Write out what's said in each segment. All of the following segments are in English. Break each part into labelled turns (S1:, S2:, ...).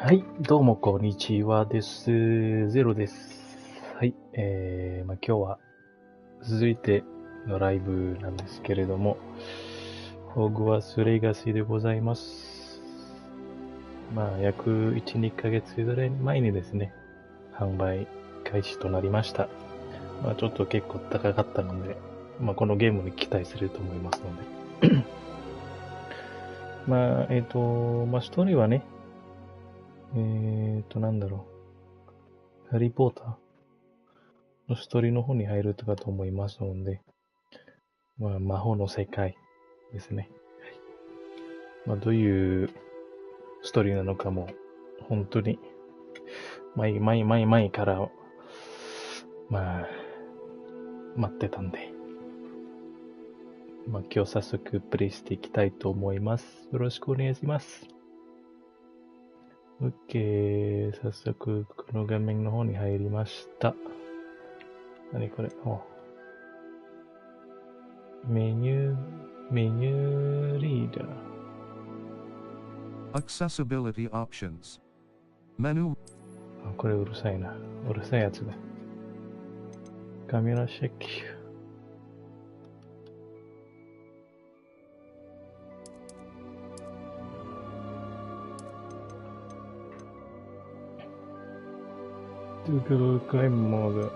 S1: はい、どうもこんにちはです。ゼロです。はい、今日は続いてのライブなんですけれども、ホグワーツレガシーでございます。約1、2ヶ月ぐらい前にですね、販売開始となりました。ちょっと結構高かったので、このゲームに期待すると思いますので。ストーリーはね、なんだろう。ハリーポーターのストーリーの方に入るとかと思いますので、魔法の世界ですね。どういうストーリーなのかも、本当に、前から、待ってたんで、今日早速プレイしていきたいと思います。よろしくお願いします。OK、早速この画面の方に入りました。何これ？メニューリーダー。
S2: Accessibility options. Menu.
S1: これうるさいな。うるさいやつだ。カメラチェック。Google Crime Mode。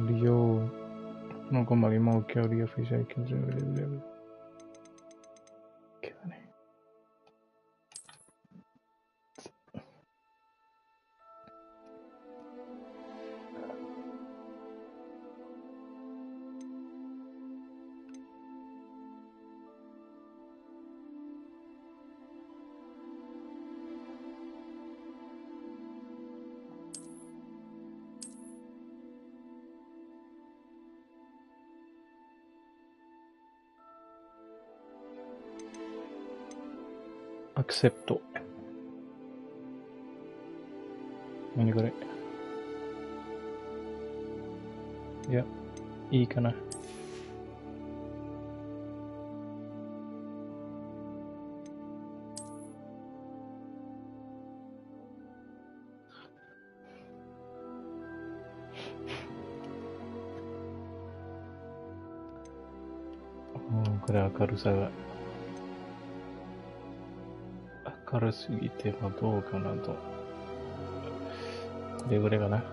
S1: 利用のこまりも距離をフィジャーキャンセルレベル。アクセプト。何これ？いや、いいかな。これ明るさが明るすぎてもどうかなと。これぐらいかな。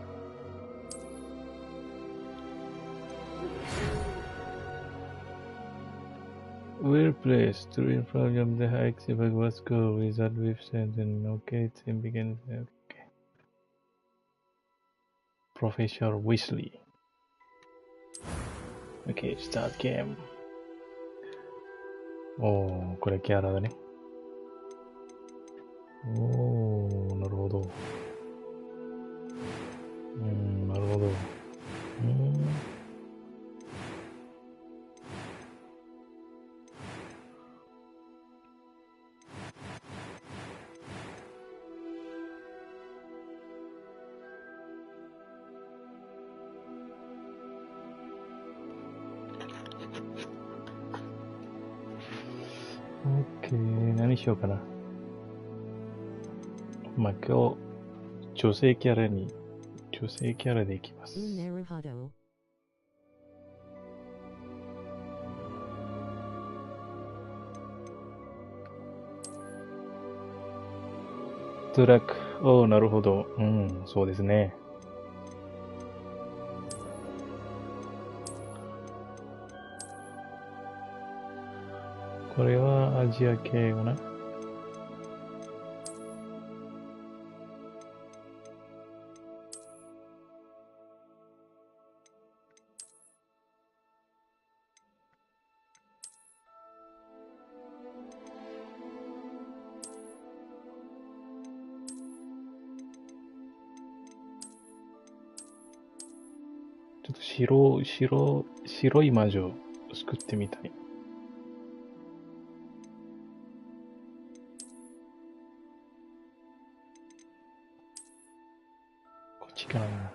S1: Well placed to in front of the hikes if it was go wizard with sand and locates and begins. Okay. Professor Weasley. Okay, start game. これキャラだね。なるほど。なるほど。OK、何しようかな。今日、女性キャラでいきます。トラック。なるほど。そうですね。これはアジア系かな。ちょっと白い魔女を作ってみたい。こっちかな。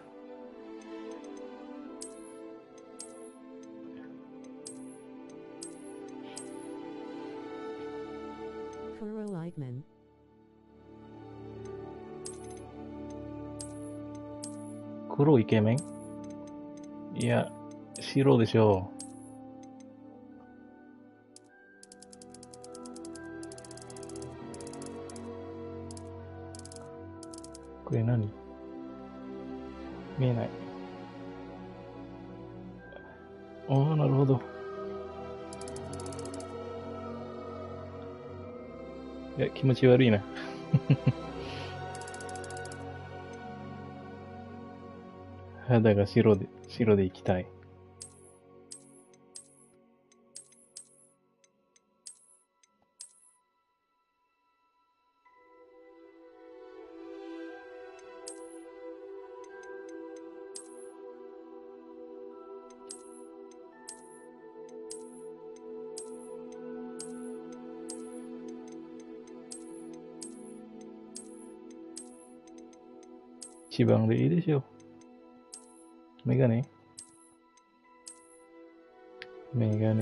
S3: 黒イケメン。
S1: 黒イケメン？いや、白でしょう。これ何？見えない。ああ、なるほど。いや、気持ち悪いな。肌が白で行きたい。一番でいいでしょう。メガネ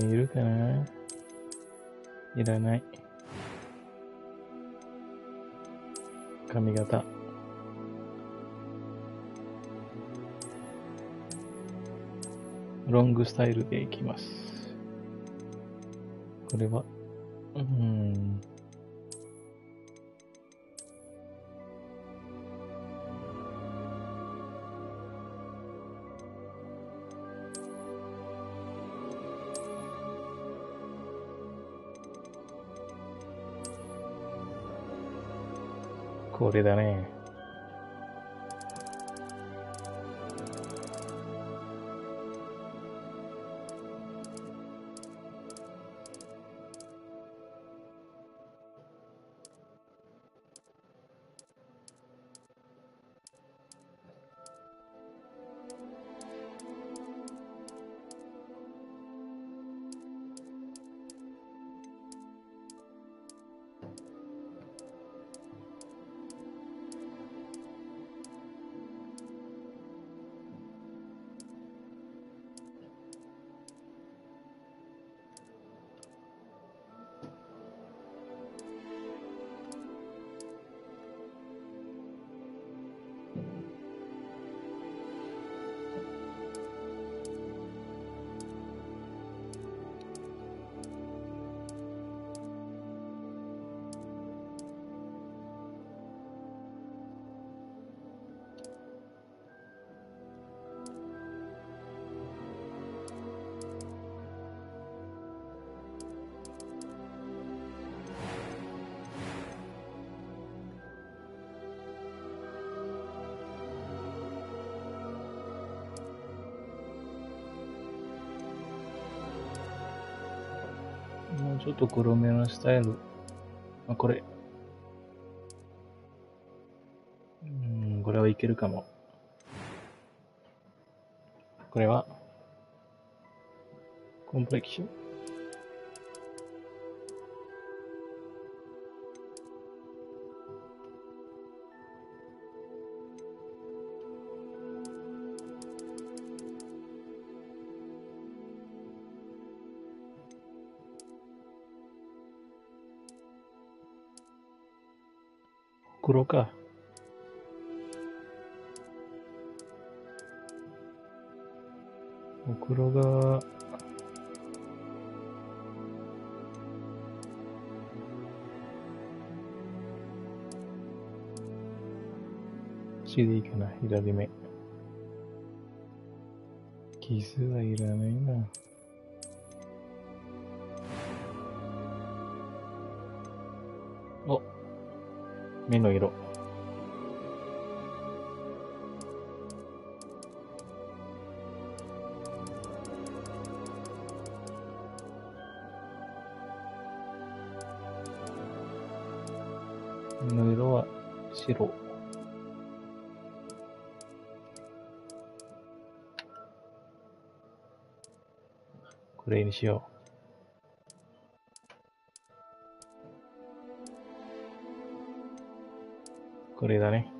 S1: いるかな？いらない。髪型。ロングスタイルでいきます。これは、これだね。もうちょっと黒めのスタイル。これ。これはいけるかも。これは、コンプレキション。黒か。黒が、C でいいかな、左目。キスはいらないな。お、目の色。目の色は白。これにしよう。これだね。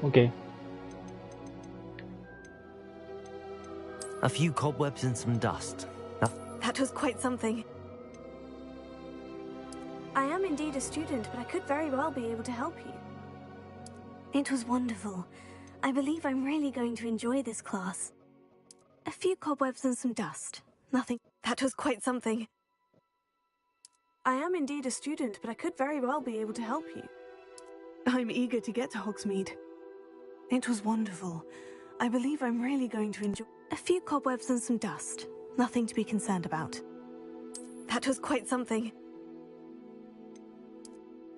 S1: OK。A
S3: few cobwebs and some dust.
S4: That was quite something. I am indeed a student, but I could very well be able to help you. It was wonderful. I believe I'm really going to enjoy this class. A few cobwebs and some dust. Nothing. That was quite something. I am indeed a student, but I could very well be able to help you. I'm eager to get to Hogsmeade. It was wonderful. I believe I'm really going to enjoy... A few cobwebs and some dust. Nothing to be concerned about. That was quite something.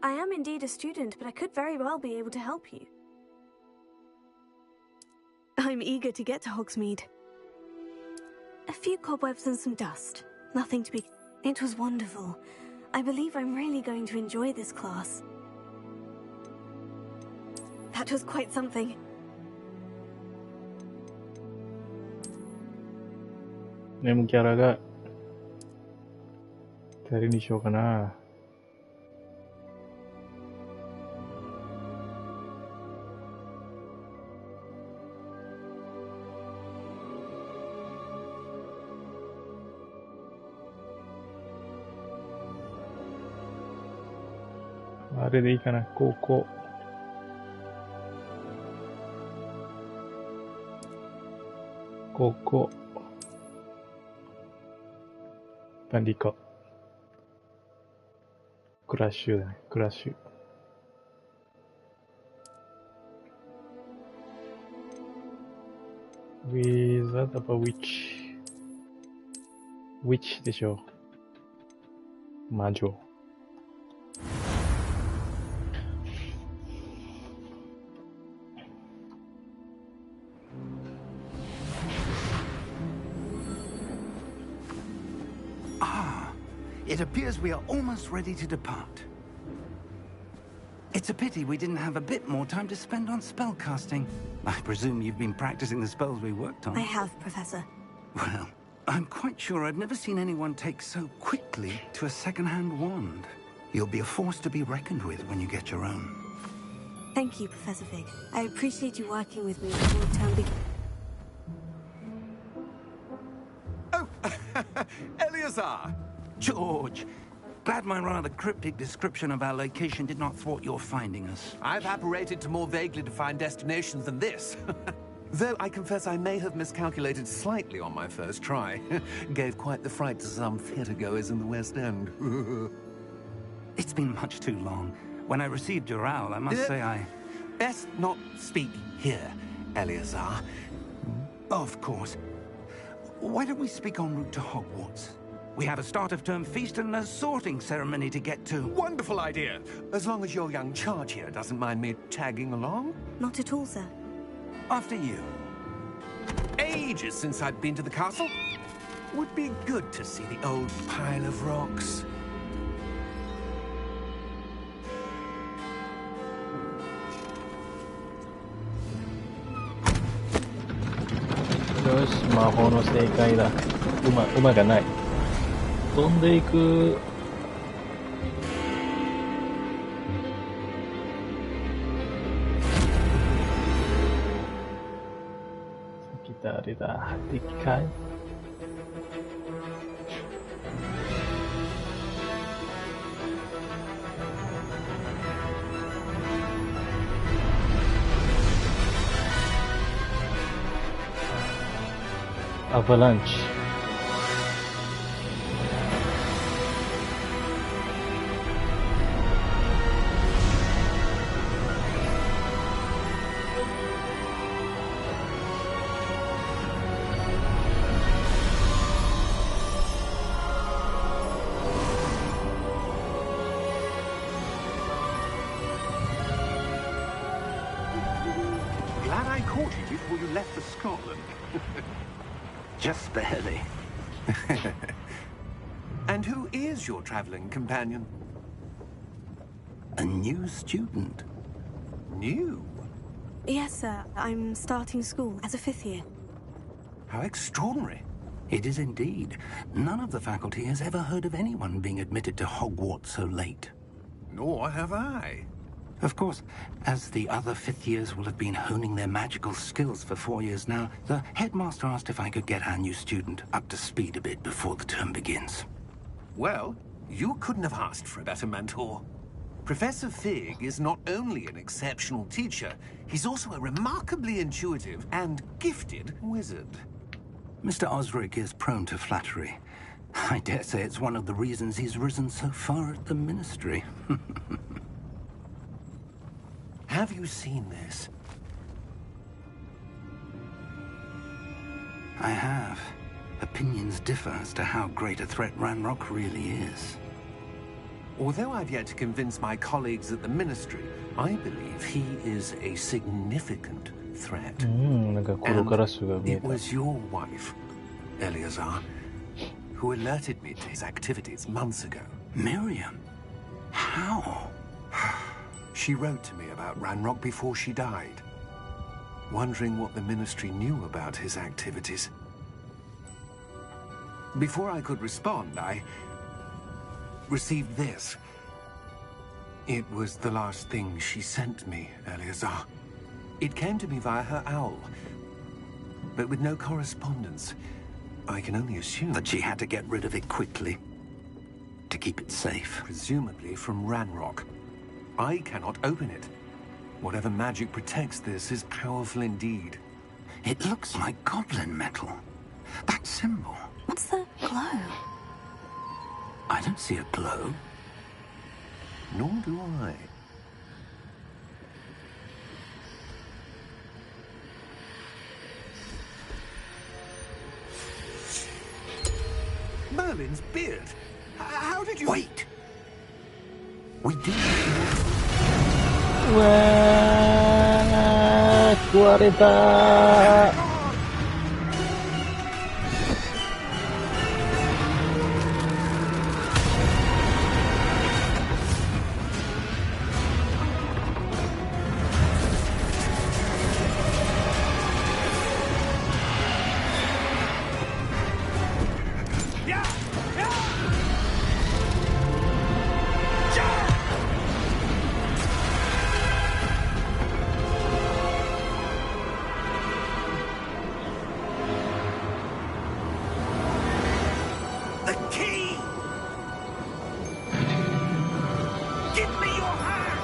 S4: I am indeed a student, but I could very well be able to help you. I'm eager to get to Hogsmeade. A few cobwebs and some dust. Nothing to be... It was wonderful. I believe I'm really going to enjoy this class. That was quite something.
S1: M キャラが誰にしようかな。あれでいいかな、高校。高校。バンディコ。クラッシュだね、クラッシュ。Wizard of a Witch。Witch でしょ。魔女。
S5: It appears we are almost ready to depart. It's a pity we didn't have a bit more time to spend on spellcasting. I presume you've been practicing the spells we worked on.
S4: I have, Professor.
S5: Well, I'm quite sure I've never seen anyone take so quickly to a second-hand wand. You'll be a force to be reckoned with when you get your own.
S4: Thank you, Professor Fig. I appreciate you working with me before the term begins.
S5: Oh, Eleazar! George, glad my rather cryptic description of our location did not thwart your finding us.
S6: I've apparated to more vaguely defined destinations than this. Though I confess I may have miscalculated slightly on my first try. Gave quite the fright to some theatregoers in the West End.
S5: It's been much too long. When I received your owl, I must say I...
S6: Best not speak here, Eleazar.
S5: Of course. Why don't we speak en route to Hogwarts? We have a start-of-term feast and a sorting ceremony to get to.
S6: Wonderful idea! As long as your young charge here doesn't mind me tagging along.
S4: Not at all, sir.
S5: After you.
S6: Ages since I'd been to the castle. Would be good to see the old pile of rocks.
S1: よし、魔法の正解だ。馬がない。飛んでいく。先誰だ？でっかい。アバランチ。
S6: Glad I caught you before you left for Scotland.
S5: Just barely.
S6: And who is your traveling companion?
S5: A new student.
S6: New?
S4: Yes, sir. I'm starting school as a 5th year.
S6: How extraordinary.
S5: It is indeed. None of the faculty has ever heard of anyone being admitted to Hogwarts so late.
S6: Nor have I.
S5: Of course, as the other fifth years will have been honing their magical skills for 4 years now, the headmaster asked if I could get our new student up to speed a bit before the term begins.
S6: Well, you couldn't have asked for a better mentor. Professor Fig is not only an exceptional teacher, he's also a remarkably intuitive and gifted wizard.
S5: Mr. Osric is prone to flattery. I dare say it's one of the reasons he's risen so far at the ministry.
S6: Have you seen this?
S5: I have. Opinions differ as to how great a threat Ranrock really is.
S6: Although I've yet to convince my colleagues at the ministry, I believe he is a significant threat.
S1: なんかこれからすが見え
S6: It
S1: た。
S6: was your wife, Eleazar, who alerted me to his activities months ago.
S5: Miriam? How?
S6: She wrote to me about Ranrock before she died, wondering what the ministry knew about his activities. Before I could respond, I received this. It was the last thing she sent me, Eleazar. It came to me via her owl, but with no correspondence. I can only assume
S5: That she had to get rid of it quickly. To keep it safe.
S6: presumably from Ranrock. I cannot open it. Whatever magic protects this is powerful indeed.
S5: It looks like goblin metal. That symbol.
S4: What's the glow?
S5: I don't see a glow.
S6: Nor do I. Merlin's beard. How did you...
S5: Wait! We do.
S1: うわー、食われたー。
S5: The key! Give me your hand!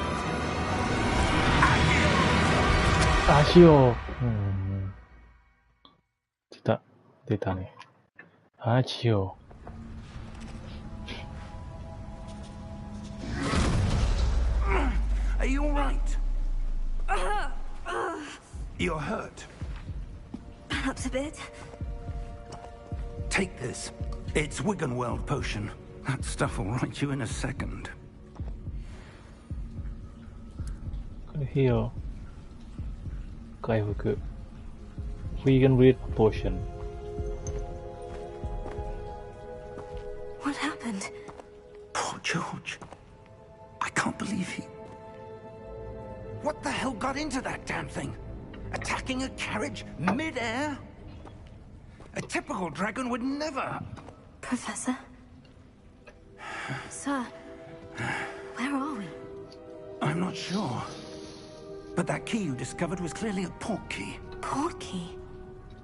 S1: 足を、うん。出たね。足を。
S5: Are you alright? You're hurt.
S4: Perhaps a bit.
S5: Take this. It's Wiggenweld potion. That stuff will right you in a second.
S1: これ火を。回復。Vegan Red Potion.
S4: What happened?
S5: Poor George. I can't believe he... What the hell got into that damn thing? Attacking a carriage mid-air? A typical dragon would never...
S4: Professor? Sir, where are we?
S5: I'm not sure. But that key you discovered was clearly a port key.
S4: Port key?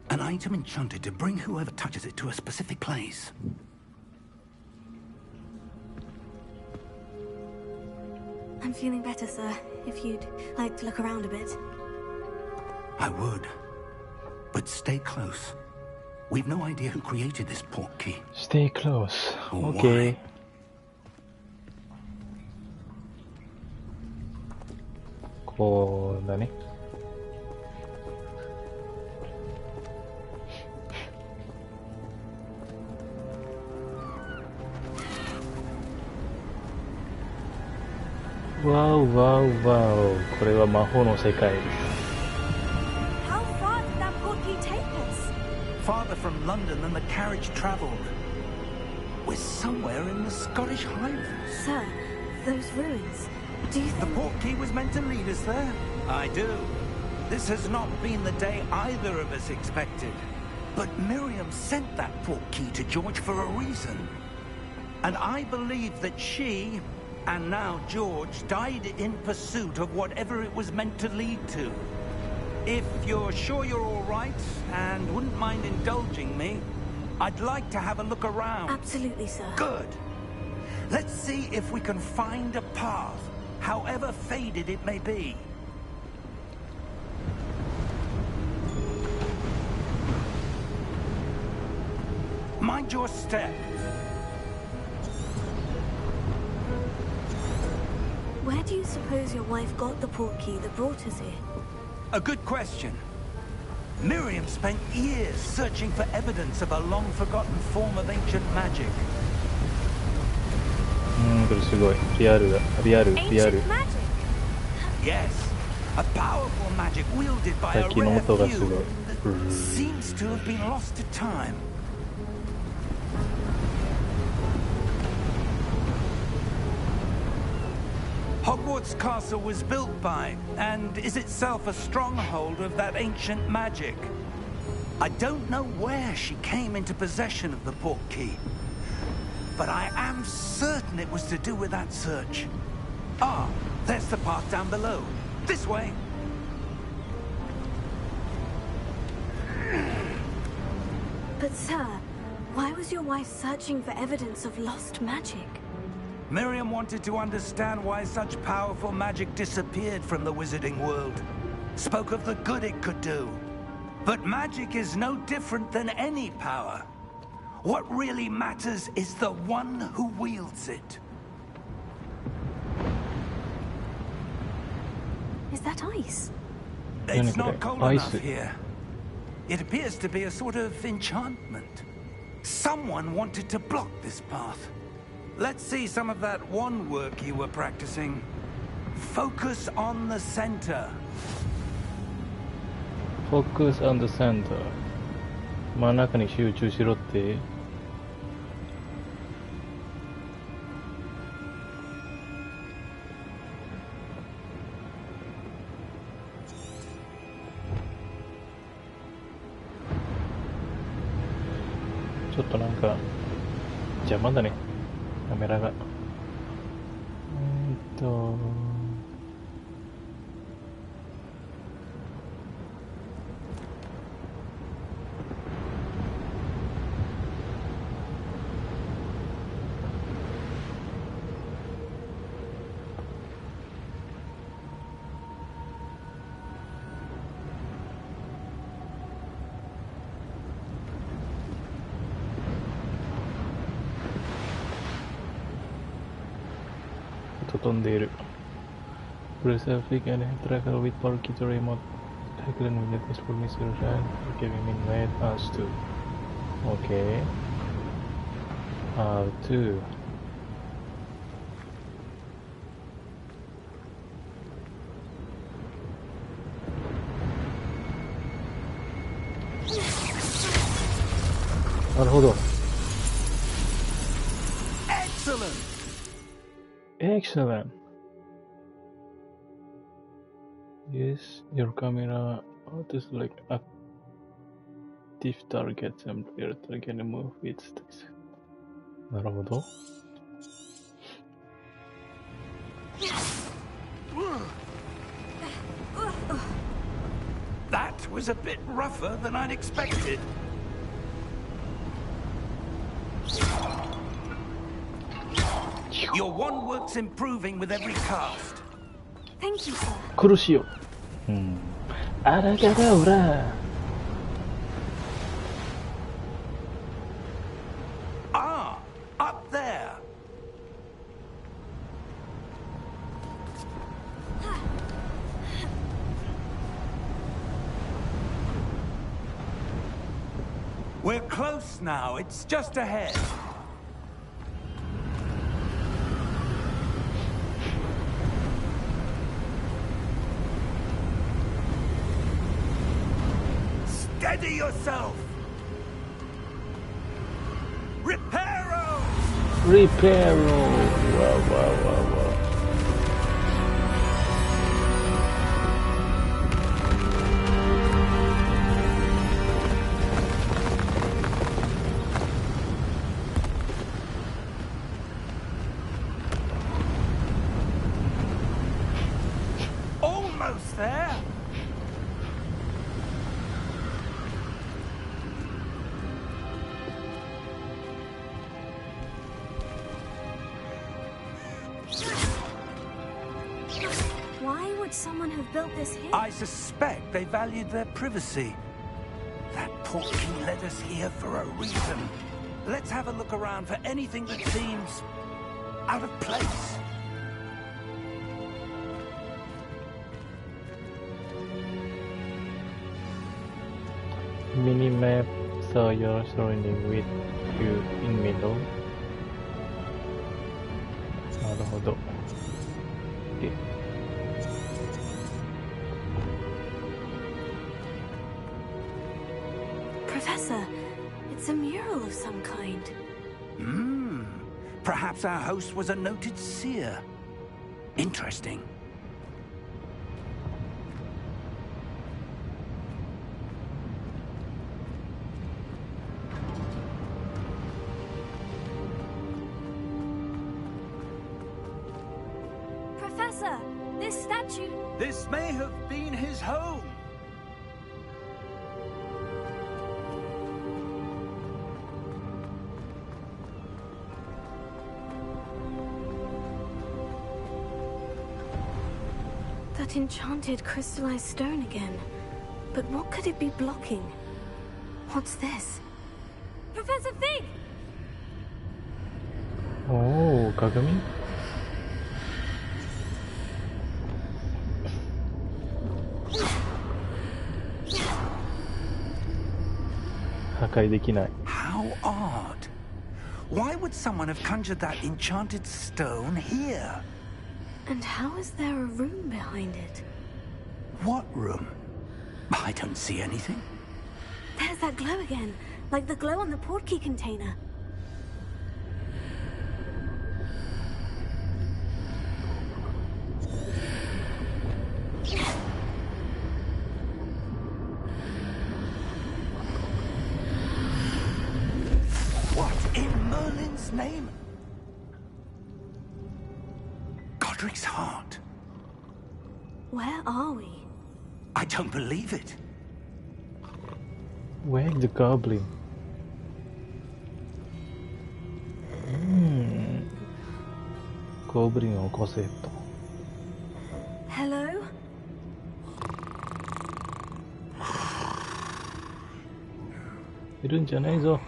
S5: An item enchanted to bring whoever touches it to a specific place.
S4: I'm feeling better, sir. If you'd like to look around a bit.
S5: I would. But stay close. We've no idea who created this port key.
S1: Stay close.
S5: Or
S1: Okay.
S5: why.
S1: こうだね。わおわおわお。これは魔法の世界です。
S4: How far did that port key take us?
S5: Farther from London than the carriage travelled. We're somewhere in the Scottish Highlands.
S4: Sir, those ruins. Do you
S5: The
S4: think...
S5: port key was meant to lead us there? I do. This has not been the day either of us expected. But Miriam sent that port key to George for a reason. And I believe that she And now George died in pursuit of whatever it was meant to lead to. If you're sure you're all right and wouldn't mind indulging me, I'd like to have a look around.
S4: Absolutely, sir.
S5: Good. Let's see if we can find a path, however faded it may be. Mind your step.
S4: Where do you suppose your wife got the portkey that brought us here?
S5: A good question. Miriam spent years searching for evidence of a long-forgotten form of ancient magic.
S1: これすごい。リアルだ。リアル。
S4: Ancient magic?
S5: Yes, a powerful magic wielded by a
S1: 滝の
S5: rare
S1: 音がすごい。
S5: few. Seems to have been lost to time. Hogwarts Castle was built by, and is itself a stronghold of that ancient magic. I don't know where she came into possession of the portkey, but I am certain it was to do with that search. Ah, there's the path down below. This way.
S4: But, sir, why was your wife searching for evidence of lost magic?
S5: Miriam wanted to understand why such powerful magic disappeared from the wizarding world. Spoke of the good it could do. But magic is no different than any power. What really matters is the one who wields it.
S4: Is that ice?
S5: It's not cold
S1: Ice.
S5: enough here. It appears to be a sort of enchantment. Someone wanted to block this path. Let's see some of that one work you were practicing. Focus on the center.
S1: Focus on the center. 真ん中に集中しろって。ちょっとなんか邪魔だね、カメラが。飛んでいる。Press F and tracker with Parky to remote. Take the minute is for Mr. Shan. Give him in made us to. Okay. How to.なるほど。Excellent. Yes, your camera is like active targets and player target move with sticks. なるほど。
S5: That was a bit rougher than I'd expected. Your wand work's improving with every cast.
S4: Thank you, sir.
S1: 苦しいよ。あらがだおら。
S5: Ah, up there. We're close now. It's just ahead. Steady yourself. Reparo.
S1: Reparo. Wow, wow, wow, wow.
S5: there.
S4: Why would someone have built this here?
S5: I suspect they valued their privacy. That portkey led us here for a reason. Let's have a look around for anything that seems out of place.
S1: Minimap, so your surrounding with you in middle. なるほど。
S4: Professor, it's a mural of some kind.
S5: Perhaps our host was a noted seer. Interesting.
S4: Professor, this statue...
S5: This may have been his home.
S4: That enchanted crystallized stone again. But what could it be blocking? What's this? Professor Fig!
S1: おお、鏡？破壊できない。
S5: How odd. Why would someone have conjured that enchanted stone here?
S4: And how is there a room behind it?
S5: What room? I don't see anything.
S4: There's that glow again, like the glow on the portkey container.
S5: What in Merlin's name? Godric's heart.
S4: Where are we?
S5: I don't believe it.
S1: Where's the goblin? Goblin を起こせと。
S4: Hello?
S1: いるんじゃないぞ。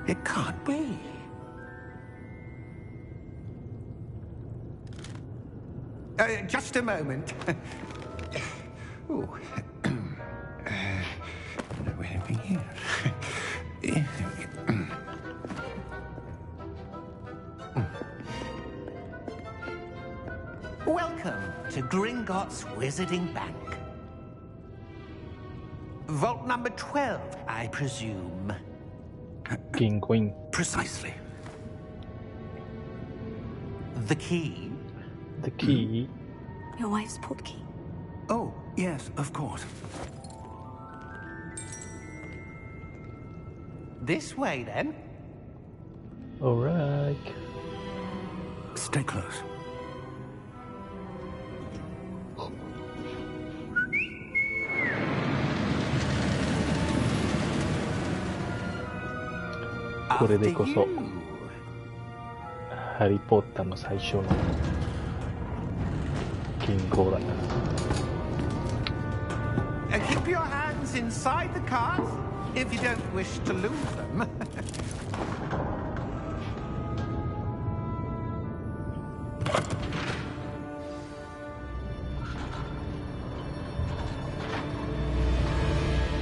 S5: It can't be. Just a moment. Ooh. Where are we here?
S7: Welcome to Gringotts Wizarding Bank. Vault number 12, I presume.
S1: 銀行員。
S5: Precisely.
S7: The key?
S1: The key?
S4: Your wife's portkey.
S5: Oh, yes, of course.
S7: This way, then.
S1: Alright.
S5: Stay close.
S1: これで
S7: After
S1: こそ
S7: you.
S1: ハリー・ポッターの最初の銀行だ。
S7: Keep your hands inside the cards if you don't wish to lose them.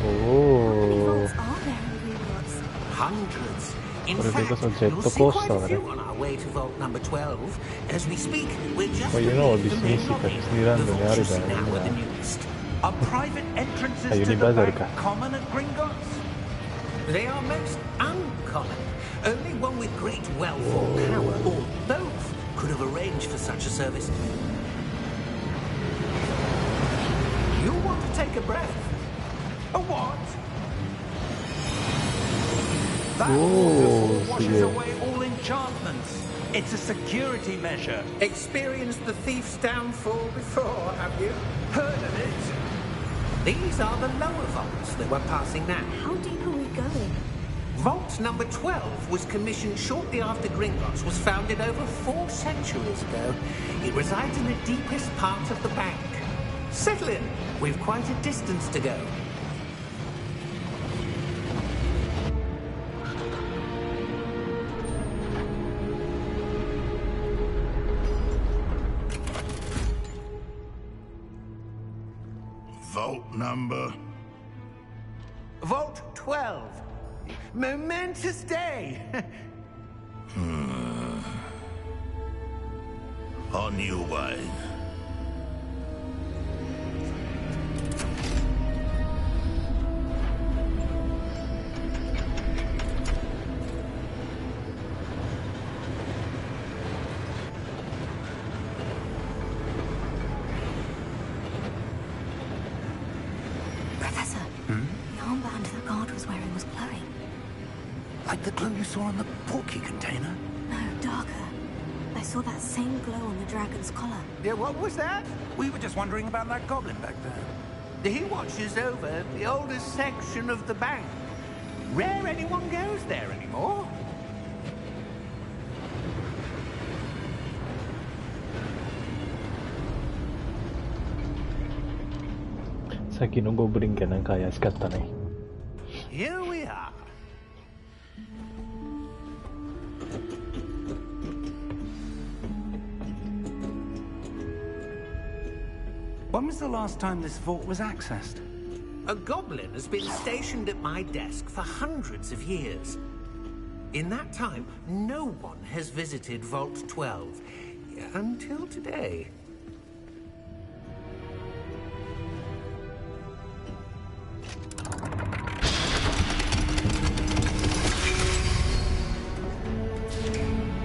S4: Vaults are there in Gringotts?
S7: Hundreds. In
S1: What if it
S7: fact,
S1: was a jet
S7: you'll
S1: to
S7: see
S1: coast
S7: quite a
S1: over
S7: few
S1: there?
S7: on our way to vault number 12. As we speak, we're just
S1: Well, you know,
S7: beneath the
S1: this
S7: main
S1: is
S7: lobby.
S1: because Disneyland
S7: The
S1: and
S7: vaults you see
S1: everything,
S7: now are the
S1: yeah.
S7: newest.
S5: Are private entrances
S1: A
S5: to the
S1: Universal
S5: bank
S1: car.
S5: common at Gringotts?
S7: They are most uncommon. Only one with great wealth or power, or both, could have arranged for such a service. a breath. A what?
S5: That
S1: Oh,
S5: waterfall washes
S1: yeah.
S5: away all enchantments. It's a security measure.
S7: Experienced the thief's downfall before, have you? Heard of it? These are the lower vaults that we're passing now.
S4: How deep are we going?
S7: Vault number 12 was commissioned shortly after Gringotts was founded over 4 centuries ago. It resides in the deepest part of the bank. Settle in. We've quite a distance to go.
S5: Vault number.
S7: Vault 12. Momentous day.
S5: On your way.
S4: Professor, the armband that guard was wearing was glowing.
S5: Like the glue you saw on the porky container?
S4: No, darker. I saw that same glow on the dragon's collar.
S7: Yeah, what was that?
S5: We were just wondering about that goblin back there.
S7: He watches over the oldest section of the bank. Rare anyone goes there anymore.
S1: さっきのゴブリンがなんか怪しかったね。
S7: Here we are.
S5: When was the last time this vault was accessed?
S7: A goblin has been stationed at my desk for hundreds of years. In that time, no one has visited Vault 12 until today.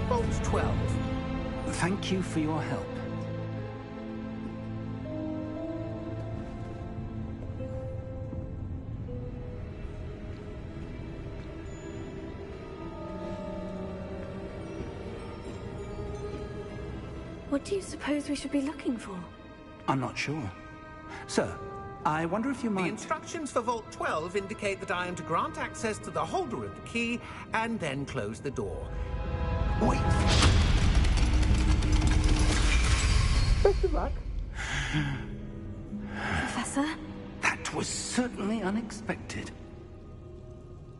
S7: Vault 12.
S5: Thank you for your help.
S4: What do you suppose we should be looking for?
S5: I'm not sure. Sir, I wonder if you
S7: The
S5: might...
S7: instructions for Vault 12 indicate that I am to grant access to the holder of the key and then close the door.
S5: Wait!
S7: Best of luck.
S4: Professor?
S5: That was certainly unexpected.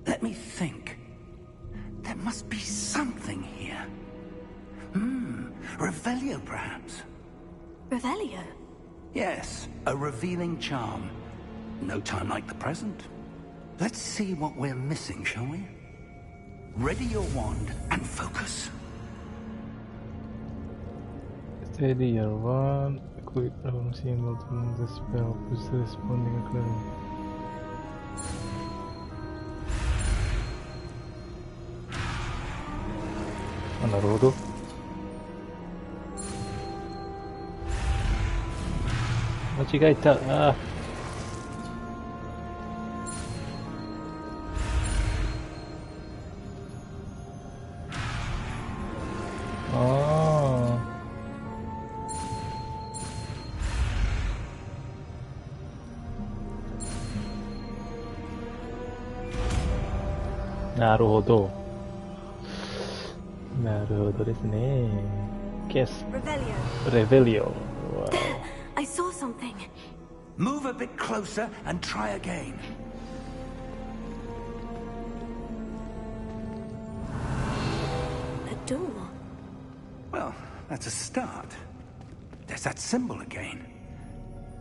S5: Let me think. There must be something here. Revelio, perhaps?
S4: Revelio?
S5: Yes, a revealing charm. No time like the present. Let's see what we're missing, shall we? Ready your wand and focus.
S1: Steady your wand. Quick symbol to move the spell. Push the responding clearing. あ、なるほど。間違えた。ああ。なるほど。なるほどですね。Guess.
S4: Revelio.
S1: Revelio. Wow.
S4: I saw something.
S5: Move a bit closer and try again.
S4: A door.
S5: Well, that's a start. There's that symbol again.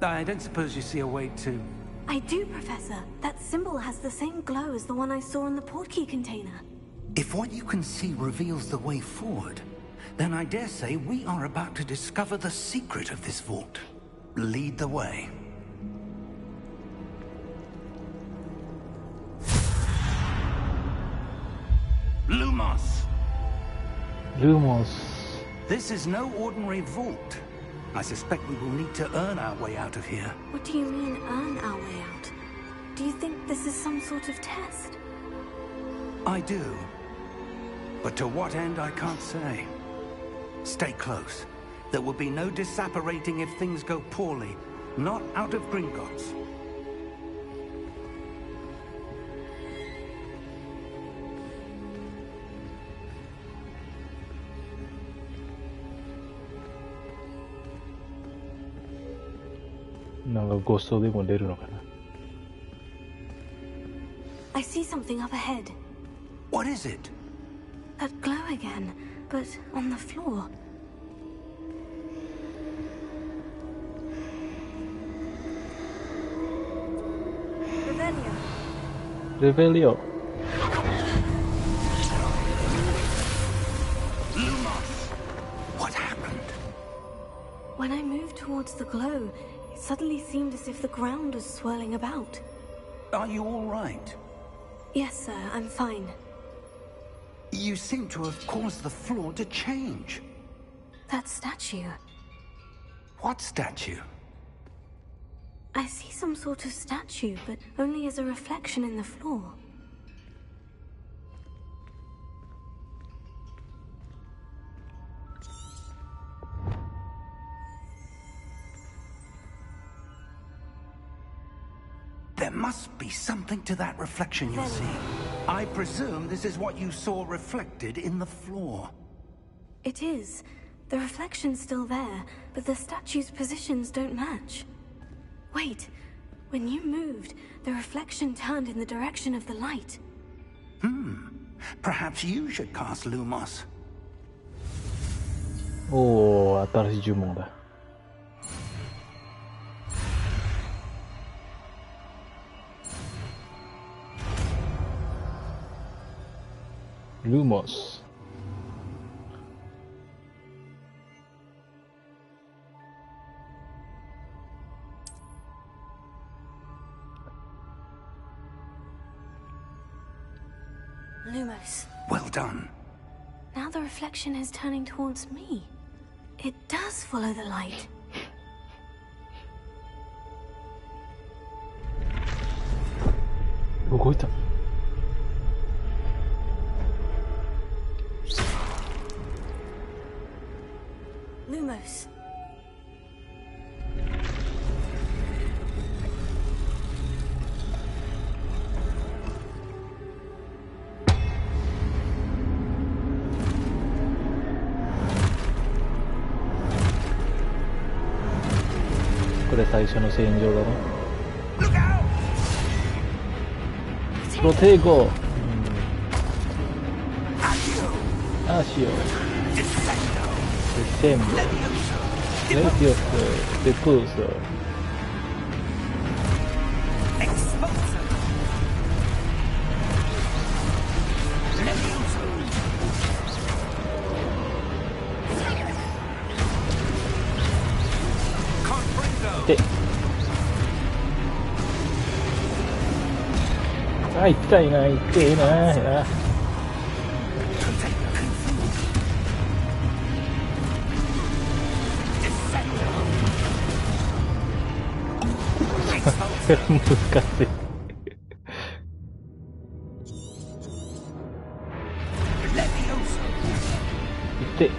S5: I don't suppose you see a way to...
S4: I do, Professor. That symbol has the same glow as the one I saw in the portkey container.
S5: If what you can see reveals the way forward, then I dare say we are about to discover the secret of this vault. Lead the way. Lumos!
S1: Lumos.
S5: This is no ordinary vault. I suspect we will need to earn our way out of here.
S4: What do you mean, earn our way this is some sort of test.
S5: I do. But to what end, I can't say. Stay close. There will be no disapparating if things go poorly. Not out of Gringotts.
S4: I see something up ahead.
S5: What is it?
S4: That glow again, but on the floor. Revelio.
S1: Revelio.
S5: What happened?
S4: When I moved towards the glow, it suddenly seemed as if the ground was swirling about.
S5: Are you all right?
S4: Yes, sir, I'm fine.
S5: You seem to have caused the floor to change.
S4: That statue.
S5: What statue?
S4: I see some sort of statue, but only as a reflection in the floor.
S5: There must be something to that reflection you're seeing. I presume this is what you saw reflected in the floor.
S4: It is. The reflection's still there, but the statue's positions don't match. Wait. When you moved, the reflection turned in the direction of the light.
S5: Perhaps you should cast Lumos.
S1: おお、新しい呪文だ。Lumos.
S4: Lumos.
S5: Well done.
S4: Now the reflection is turning towards me. It does follow the light. Lumos.
S1: This is the first戦場だね。Protego. Asio. Descendo. Levioso. Depulso. Ah, 痛いな、痛いな。難しい。痛い。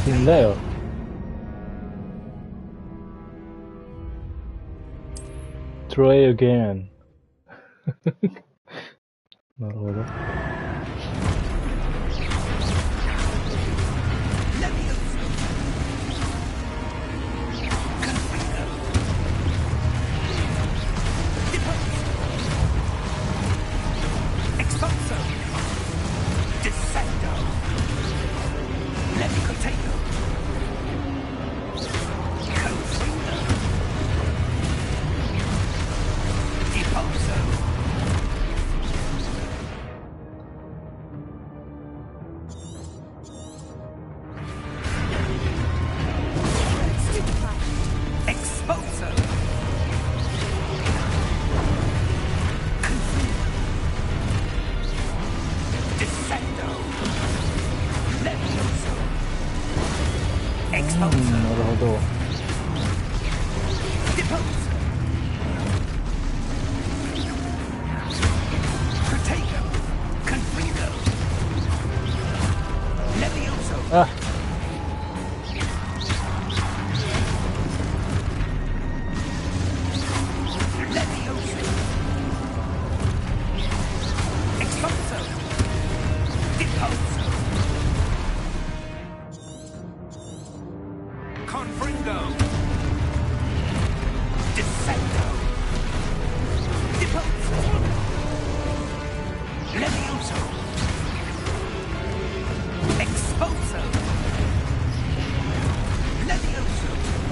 S1: 死んだよ。Try again. なるほど。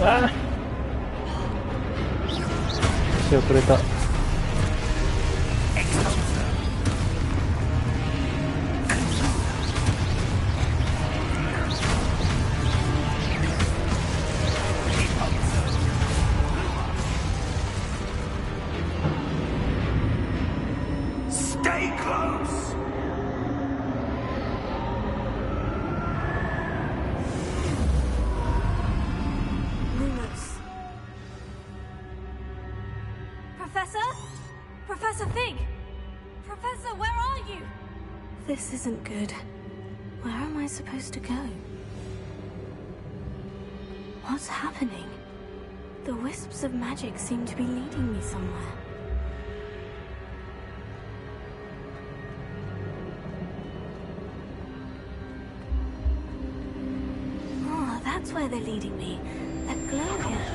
S1: ああ、足遅れた。
S5: Stay close!
S4: Lumos. Professor? Professor Fig! Professor, where are you? This isn't good. Where am I supposed to go? What's happening? The wisps of magic seem to be leading me somewhere. Oh, that's where they're leading me. That glow here.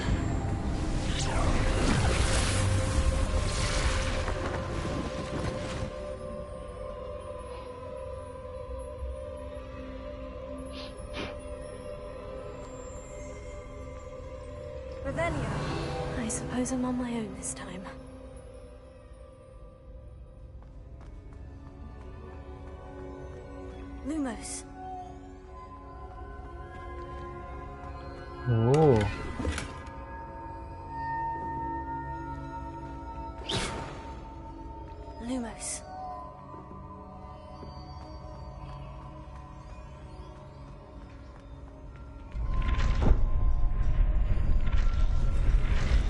S4: Revelio. I suppose I'm on my own this time. Lumos.
S1: おお。
S4: Lumos.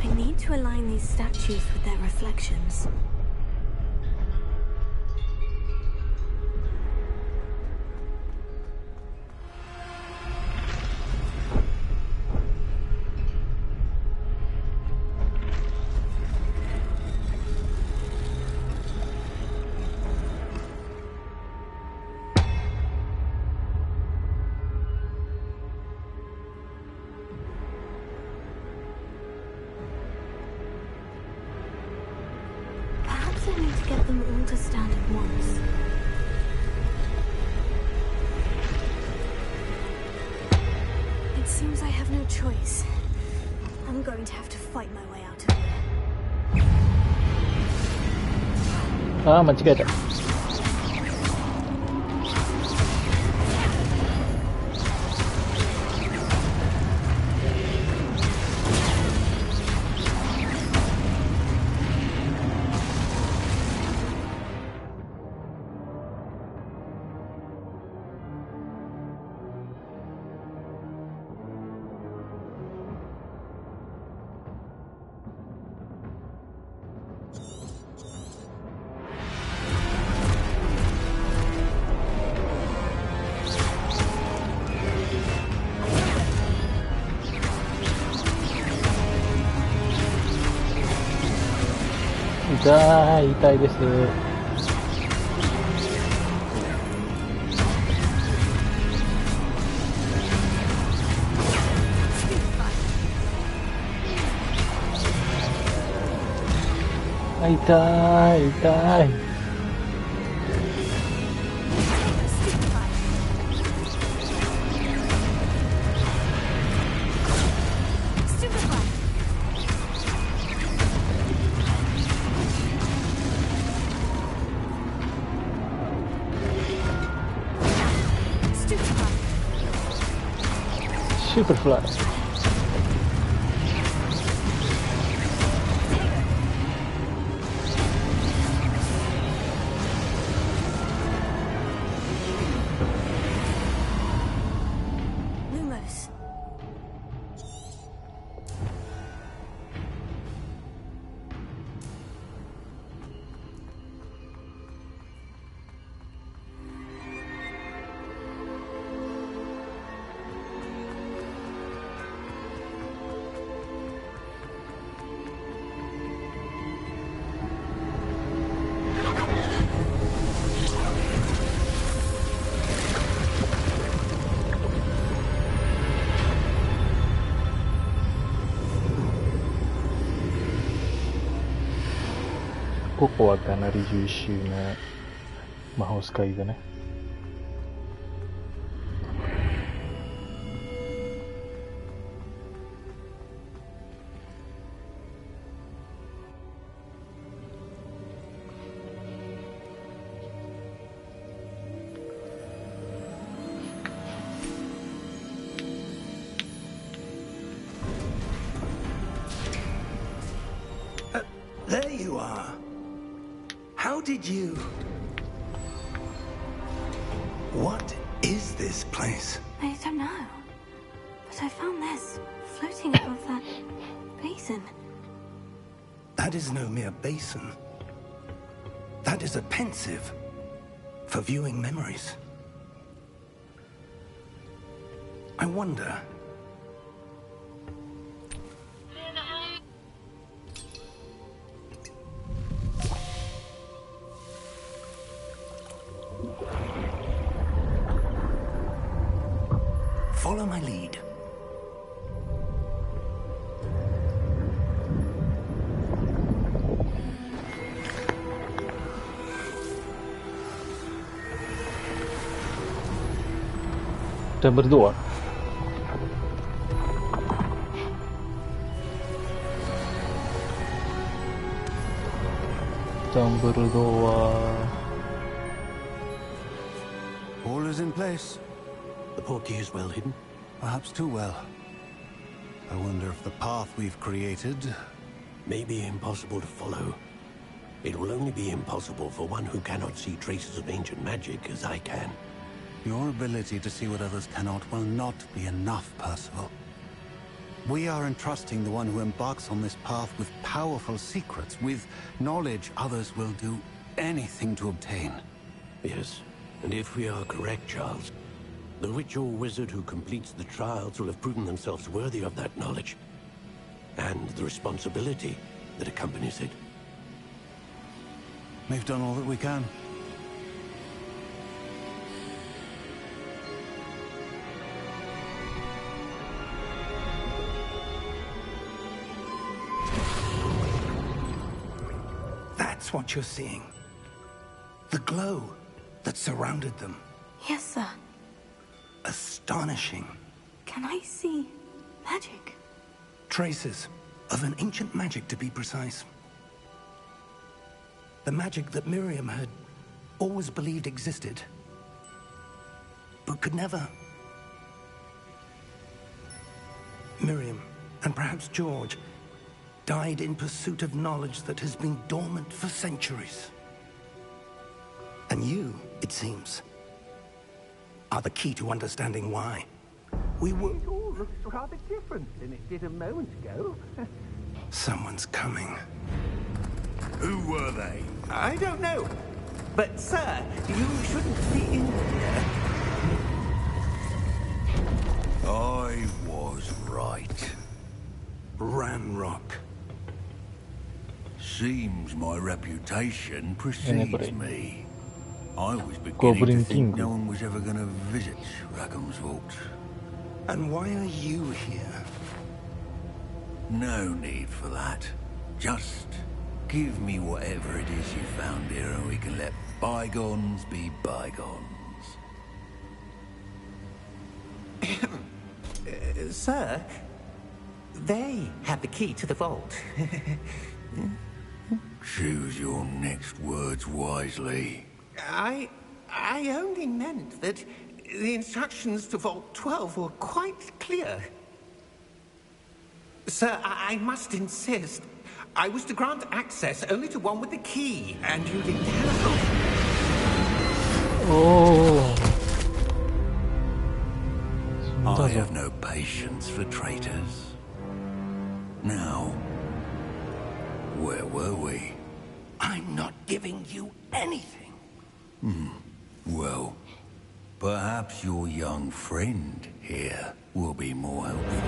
S4: I need to align these statues with their reflections. Perhaps I need to get them all to stand at once. It seems I have no choice. I'm going to have to fight my way out of here.
S1: ああ、間違えた。痛い、痛いです。あ、痛い、痛い。シュープルフライ。
S4: Lumos.
S1: ここはかなり優秀な魔法使いだね。
S5: There you are. How did you... What is this place?
S4: I don't know. But I found this floating above that basin.
S5: That is no mere basin. That is a pensive for viewing memories. I wonder... Follow my lead.
S1: Kita berdua. Kita berdua.
S6: All is in place.
S8: The portkey is well hidden.
S6: Perhaps too well. I wonder if the path we've created...
S8: May be impossible to follow. It will only be impossible for one who cannot see traces of ancient magic as I can.
S6: Your ability to see what others cannot will not be enough, Percival. We are entrusting the one who embarks on this path with powerful secrets, with knowledge others will do anything to obtain.
S8: Yes, and if we are correct, Charles, the witch or wizard who completes the trials will have proven themselves worthy of that knowledge, and the responsibility that accompanies it.
S6: We've done all that we can.
S5: That's what you're seeing. The glow that surrounded them.
S4: Yes, sir.
S5: Astonishing.
S4: Can I see magic?
S5: Traces of an ancient magic, to be precise. The magic that Miriam had always believed existed, but could never. Miriam, and perhaps George, died in pursuit of knowledge that has been dormant for centuries. And you, it seems, are the key to understanding why. We were...
S7: It all looks rather different than it did a moment ago.
S5: Someone's coming.
S9: Who were they?
S7: I don't know. But, sir, you shouldn't be in here.
S9: I was right.
S5: Ranrock.
S9: Seems my reputation precedes me. I was beginning
S1: Goblin
S9: to think
S1: King.
S9: no one was ever going to visit Rackham's Vault.
S5: And why are you here?
S9: No need for that. Just give me whatever it is you found here and we can let bygones be bygones.
S7: Sir, they have the key to the vault.
S9: Choose your next words wisely.
S7: I only meant that the instructions to Vault 12 were quite clear. Sir, I must insist. I was to grant access only to one with the key, and you didn't have...
S1: Oh.
S9: I have no patience for traitors. Now, where were we?
S5: I'm not giving you anything.
S9: Well, perhaps your young friend here will be more helpful.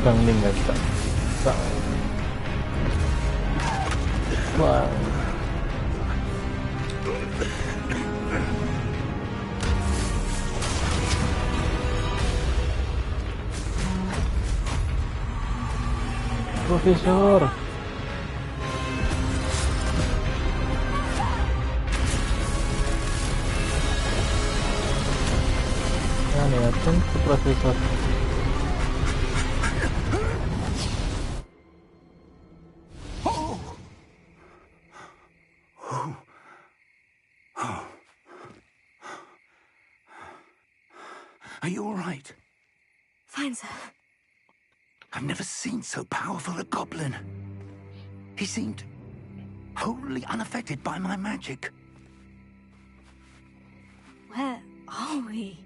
S1: Bangling nggak bisa. Wah. Profesor. Vale, atento profesor.
S5: Are you all right?
S4: Fine, sir.
S5: I've never seen so powerful a goblin. He seemed wholly unaffected by my magic.
S4: Where are we?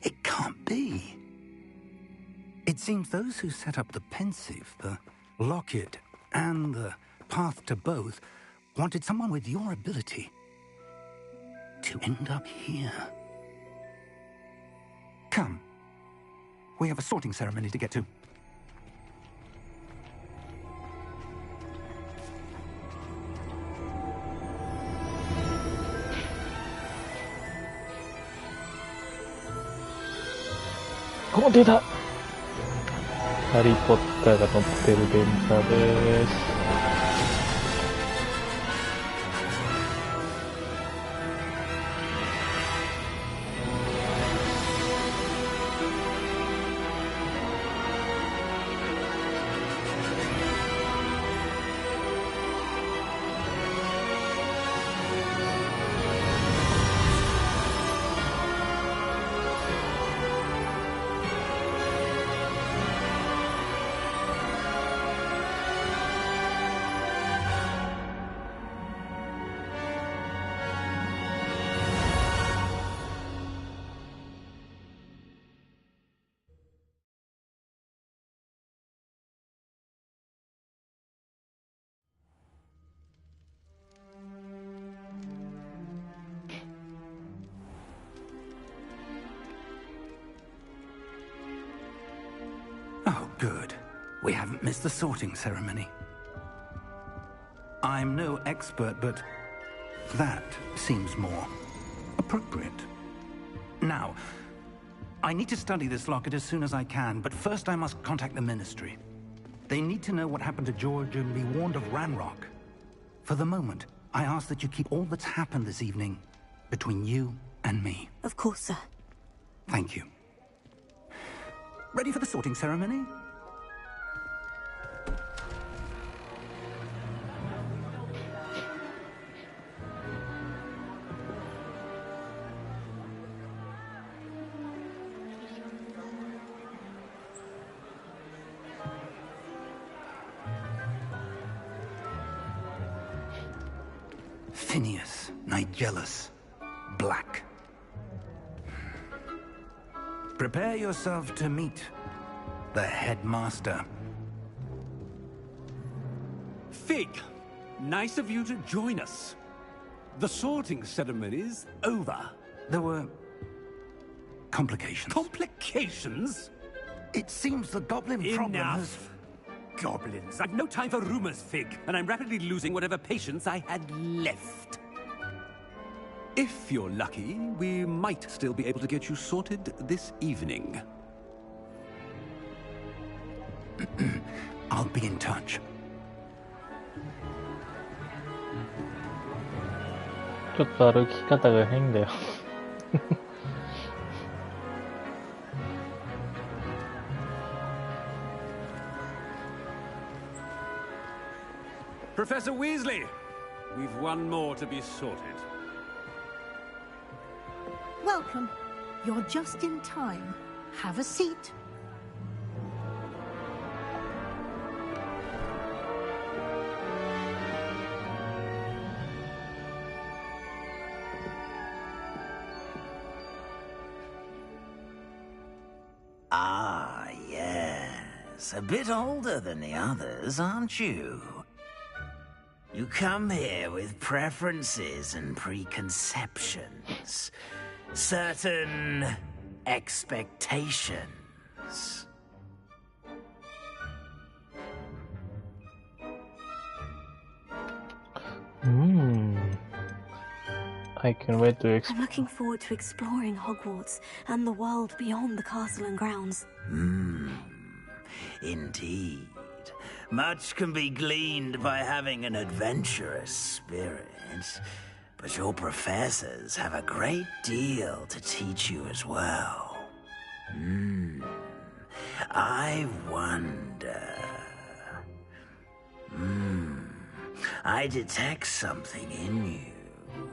S5: It can't be. It seems those who set up the pensive, the locket, and the path to both wanted someone with your ability to end up here. Come. We have a sorting ceremony to get to.
S1: Oh, 出たハリー・ポッターが乗ってる電車です。
S5: Oh, good. We haven't missed the sorting ceremony. I'm no expert, but that seems more appropriate. Now, I need to study this locket as soon as I can, but first I must contact the Ministry. They need to know what happened to George and be warned of Ranrock. For the moment, I ask that you keep all that's happened this evening between you and me.
S4: Of course, sir.
S5: Thank you. Ready for the sorting ceremony? Phineas, Nigellus, Black. Prepare yourself to meet the headmaster.
S10: Fig, nice of you to join us. The sorting ceremony's over.
S5: There were complications.
S10: Complications?
S5: It seems the goblin problem has...
S10: Enough. Goblins. I've no time for rumors, Fig, and I'm rapidly losing whatever patience I had left. If you're lucky, we might still be able to get you sorted this evening.
S5: I'll be in touch.
S1: ちょっと歩き方が変だよ。
S10: Professor Weasley, we've one more to be sorted.
S11: Welcome. You're just in time. Have a seat.
S3: Ah, yes. A bit older than the others, aren't you? You come here with preferences and preconceptions. Certain expectations.
S1: I can wait to
S4: I'm looking forward to exploring Hogwarts and the world beyond the castle and grounds.
S3: Indeed. Much can be gleaned by having an adventurous spirit.
S9: but your professors have a great deal to teach you as well. I wonder... I detect something in you.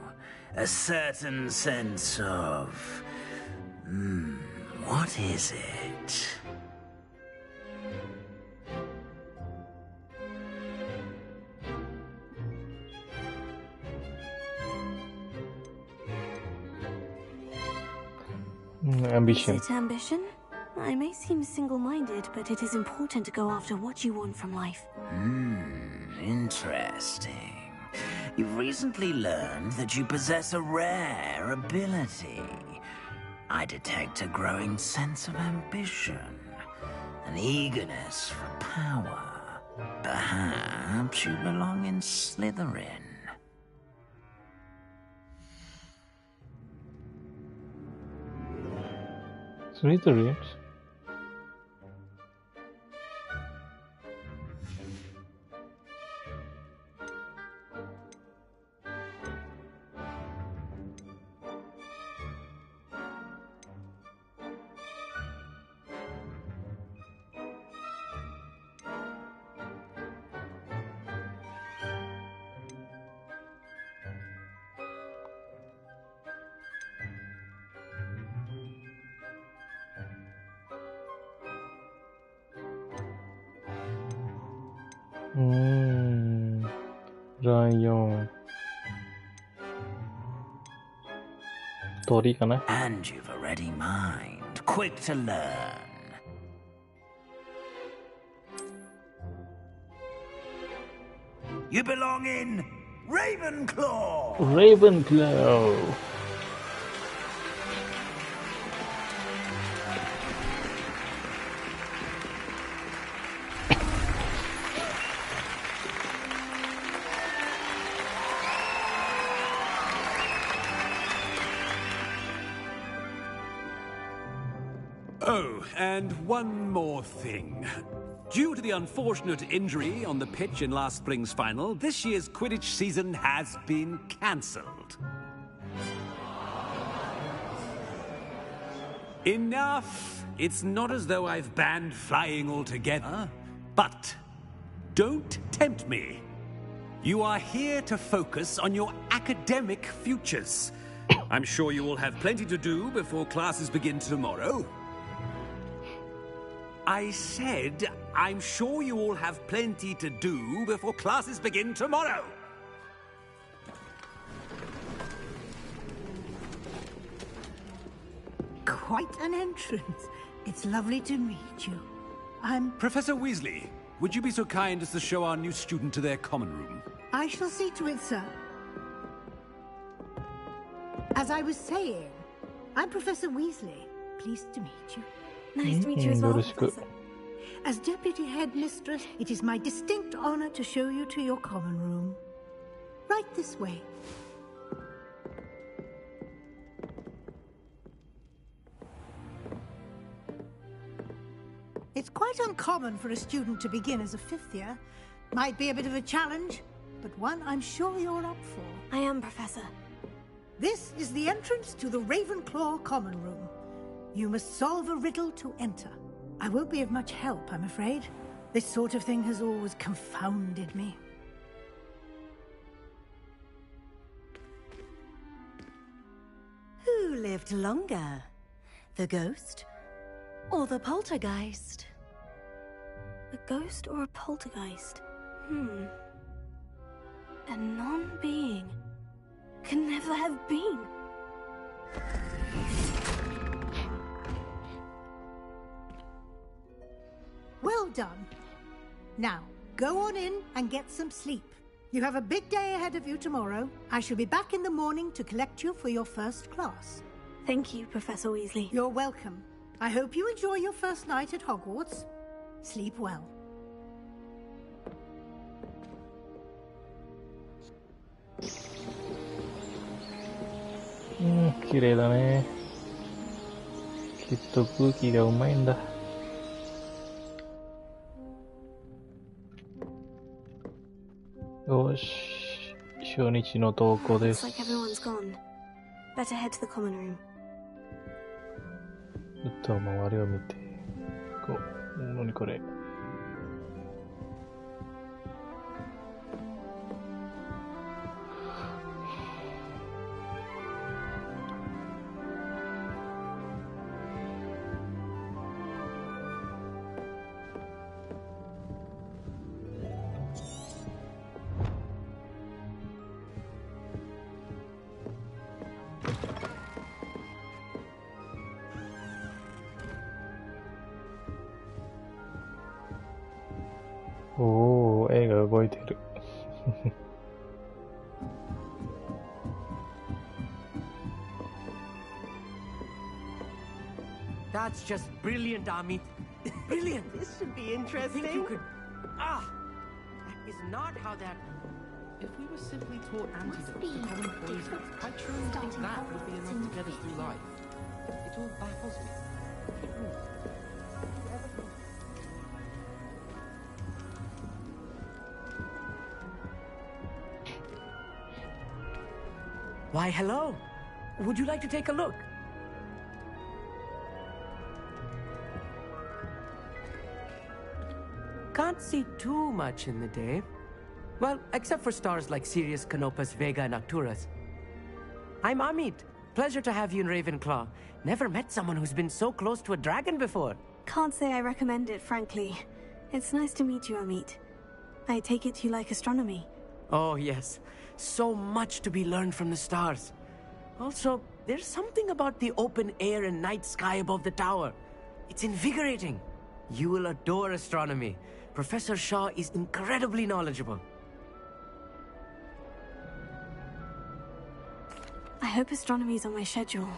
S9: A certain sense of... what is it?
S1: Ambition.
S4: Is it ambition? I may seem single-minded, but it is important to go after what you want from life.
S9: Interesting. You've recently learned that you possess a rare ability. I detect a growing sense of ambition, an eagerness for power. Perhaps you belong in Slytherin.
S1: Slytherin? Rayon. Tori ka na?
S9: And you've a ready mind, quick to learn. You belong in Ravenclaw!
S1: Ravenclaw!
S10: Oh, and one more thing. Due to the unfortunate injury on the pitch in last spring's final, this year's Quidditch season has been cancelled. Enough! It's not as though I've banned flying altogether, but don't tempt me. You are here to focus on your academic futures. I'm sure you will have plenty to do before classes begin tomorrow. I said, I'm sure you all have plenty to do before classes begin tomorrow.
S11: Quite an entrance. It's lovely to meet you. I'm...
S10: Professor Weasley, would you be so kind as to show our new student to their common room?
S11: I shall see to it, sir. As I was saying, I'm Professor Weasley. Pleased to meet you.
S4: Nice to meet you as well, Professor.
S11: As Deputy Headmistress, it is my distinct honor to show you to your common room. Right this way. It's quite uncommon for a student to begin as a fifth year. Might be a bit of a challenge, but one I'm sure you're up for.
S4: I am, Professor.
S11: This is the entrance to the Ravenclaw common room. You must solve a riddle to enter. I won't be of much help, I'm afraid. This sort of thing has always confounded me.
S12: Who lived longer? The ghost or the poltergeist?
S4: A ghost or a poltergeist? A non-being can never have been.
S11: Well done. Now, go on in and get some sleep. You have a big day ahead of you tomorrow. I shall be back in the morning to collect you for your first class.
S4: Thank you, Professor Weasley.
S11: You're welcome. I hope you enjoy your first night at Hogwarts. Sleep well.
S1: 綺麗だね。きっと空気がうまいんだ。よし、初日の投稿で
S4: Looks
S1: す。
S4: like everyone's gone. Better head to the common room.
S1: ちょっと周りを見て。何これ。おー、絵が動いてる。
S13: That's just brilliant, Amit. Brilliant.
S7: This should be interesting.
S13: Think you could... That is not how that...
S14: If we were simply taught antidotes to common poisons, I truly think that would be enough to get us through life. It all baffles me.
S13: Why, hello. Would you like to take a look? Can't see too much in the day. Well, except for stars like Sirius, Canopus, Vega, and Arcturus. I'm Amit. Pleasure to have you in Ravenclaw. Never met someone who's been so close to a dragon before.
S4: Can't say I recommend it, frankly. It's nice to meet you, Amit. I take it you like astronomy.
S13: Oh, yes. So much to be learned from the stars. Also, there's something about the open air and night sky above the tower. It's invigorating. You will adore astronomy. Professor Shaw is incredibly knowledgeable.
S4: I hope astronomy's on my schedule.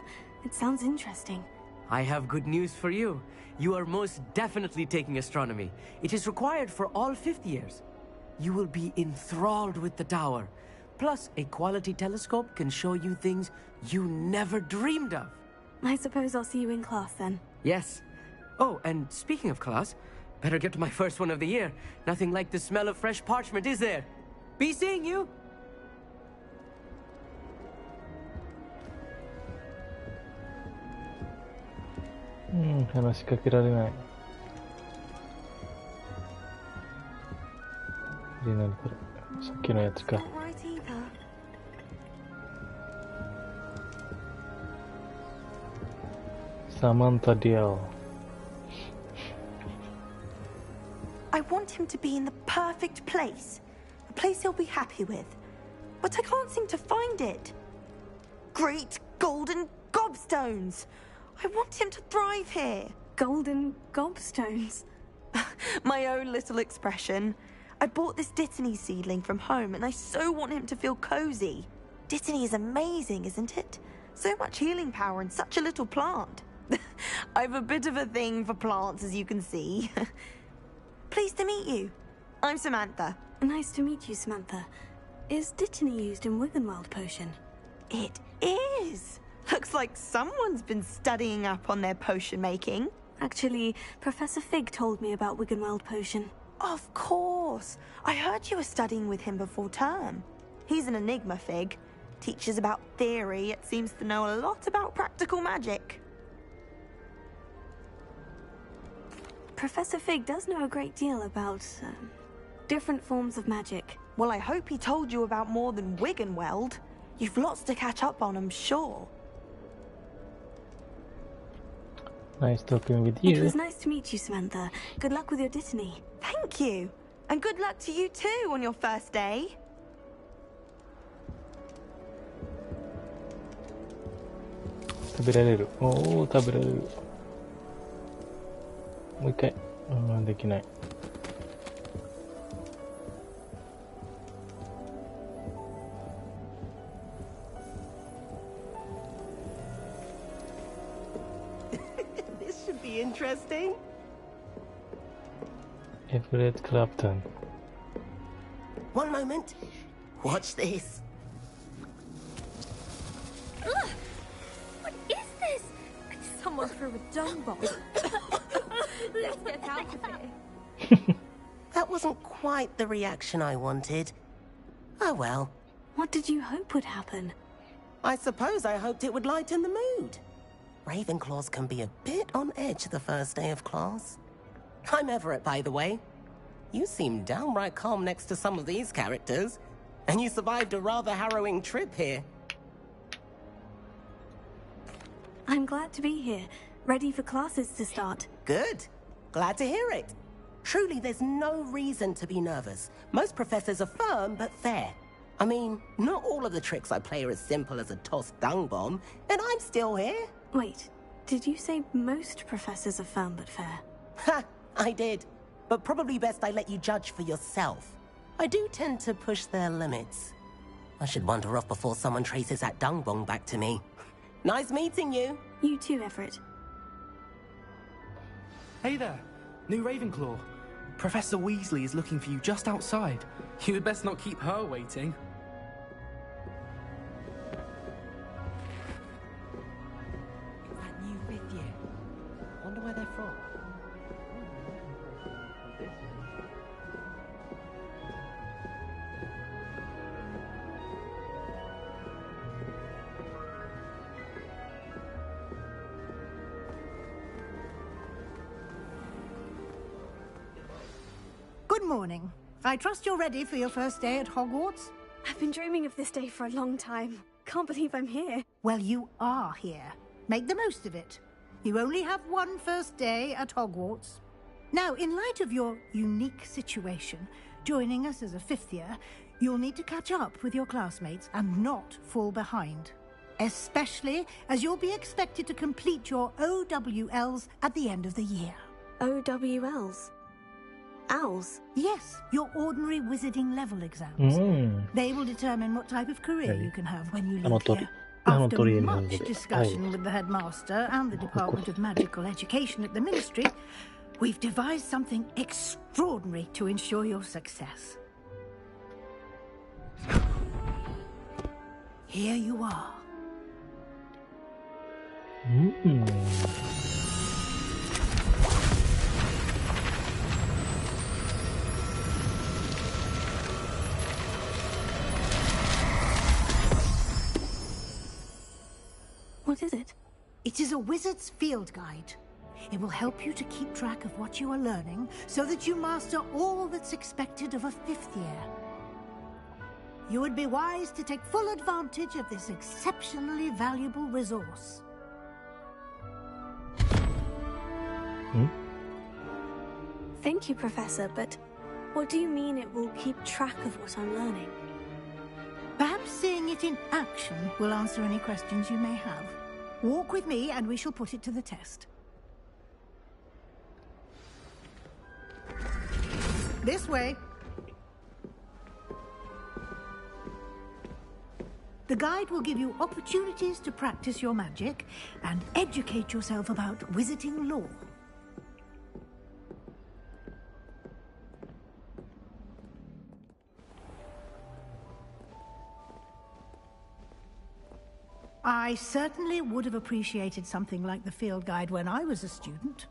S4: It sounds interesting.
S13: I have good news for you. You are most definitely taking astronomy. It is required for all 5th years. You will be enthralled with the tower. Plus, a quality telescope can show you things you never dreamed of.
S4: I suppose I'll see you in class then.
S13: Yes. Oh, and speaking of class, better get to my first one of the year. Nothing like the smell of fresh parchment, is there? Be seeing you!
S1: Hmm, 話しかけられない。で、何これ。さっきのやつか。Samantha Dial.
S15: I want him to be in the perfect place. A place he'll be happy with. But I can't seem to find it. Great golden gobstones! I want him to thrive here.
S4: Golden gobstones?
S15: My own little expression. I bought this Dittany seedling from home and I so want him to feel cozy. Dittany is amazing, isn't it? So much healing power in such a little plant. I've a bit of a thing for plants, as you can see. Pleased to meet you. I'm Samantha.
S4: Nice to meet you, Samantha. Is Dittany used in Wiggenweld potion?
S15: It is. Looks like someone's been studying up on their potion making.
S4: Actually, Professor Fig told me about Wiggenweld potion.
S15: Of course. I heard you were studying with him before term. He's an enigma, Fig. Teaches about theory, yet seems to know a lot about practical magic.
S4: Professor Fig does know a great deal about different forms of magic.
S15: Well, I hope he told you about more than Wiggenweld. You've lots to catch up on, I'm sure.
S1: Nice talking with you.
S4: It was nice to meet you, Samantha. Good luck with your Dittany.
S15: Thank you. And good luck to you too on your first day.
S1: 食べられる。おお、食べられる。もう一回。できない。
S7: This should be interesting.
S1: Everett Clapton.
S16: One moment. Watch this.
S17: Ugh! What is this? Someone threw a dung bomb. Let's get out of here.
S16: That wasn't quite the reaction I wanted. Oh well.
S4: What did you hope would happen?
S16: I suppose I hoped it would lighten the mood. Ravenclaws can be a bit on edge the first day of class. I'm Everett, by the way. You seem downright calm next to some of these characters. And you survived a rather harrowing trip here.
S4: I'm glad to be here, ready for classes to start.
S16: Good. Glad to hear it. Truly, there's no reason to be nervous. Most professors are firm but fair. I mean, not all of the tricks I play are as simple as a tossed dung bomb, and I'm still here.
S4: Wait, did you say most professors are firm but fair?
S16: Ha! I did. But probably best I let you judge for yourself. I do tend to push their limits. I should wander off before someone traces that dung bomb back to me. Nice meeting you.
S4: You too, Everett.
S14: Hey there, new Ravenclaw. Professor Weasley is looking for you just outside. You had best not keep her waiting.
S13: That new fifth year. Wonder where they're from.
S11: Good morning. I trust you're ready for your first day at Hogwarts?
S4: I've been dreaming of this day for a long time. Can't believe I'm here.
S11: Well, you are here. Make the most of it. You only have one first day at Hogwarts. Now, in light of your unique situation, joining us as a fifth year, you'll need to catch up with your classmates and not fall behind. Especially as you'll be expected to complete your OWLs at the end of the year.
S4: OWLs? Owls?
S11: Yes, your ordinary wizarding level exams. They will determine what type of career you can have when you leave here. After much discussion with the headmaster and the Department of Magical Education at the Ministry, we've devised something extraordinary to ensure your success. Here you are.
S4: What is it?
S11: It is a wizard's field guide. It will help you to keep track of what you are learning so that you master all that's expected of a fifth year. You would be wise to take full advantage of this exceptionally valuable resource.
S4: Thank you, Professor, but what do you mean it will keep track of what I'm learning?
S11: Perhaps seeing it in action will answer any questions you may have. Walk with me and we shall put it to the test. This way. The guide will give you opportunities to practice your magic and educate yourself about wizarding lore. I certainly would have appreciated something like the field guide when I was a student.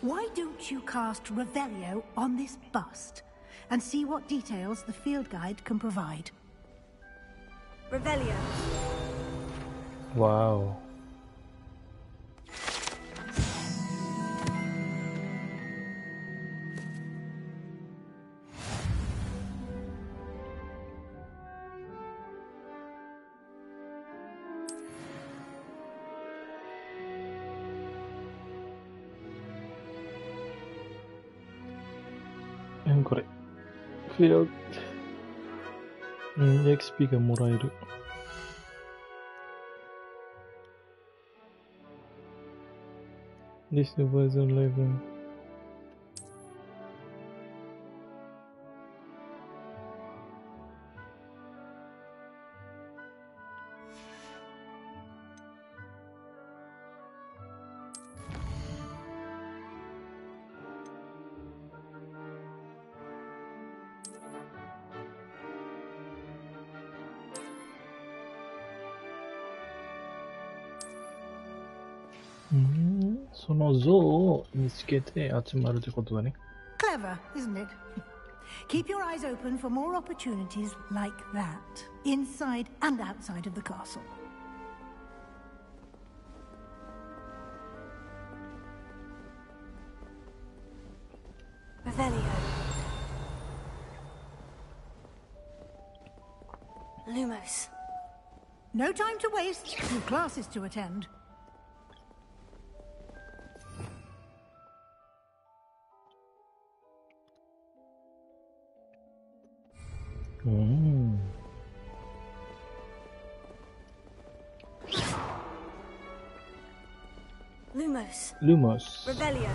S11: Why don't you cast Revelio on this bust and see what details the field guide can provide?
S4: Revelio.
S1: Wow.これフィルXP がもらえる。This was 11. その像を見つけて集まるってことだね。
S11: Clever, isn't it? Keep your eyes open for more opportunities like that, inside and outside of the castle.
S4: Revelio. Lumos.
S11: No time to waste. Few classes to attend.
S1: Lumos.
S4: Revelio.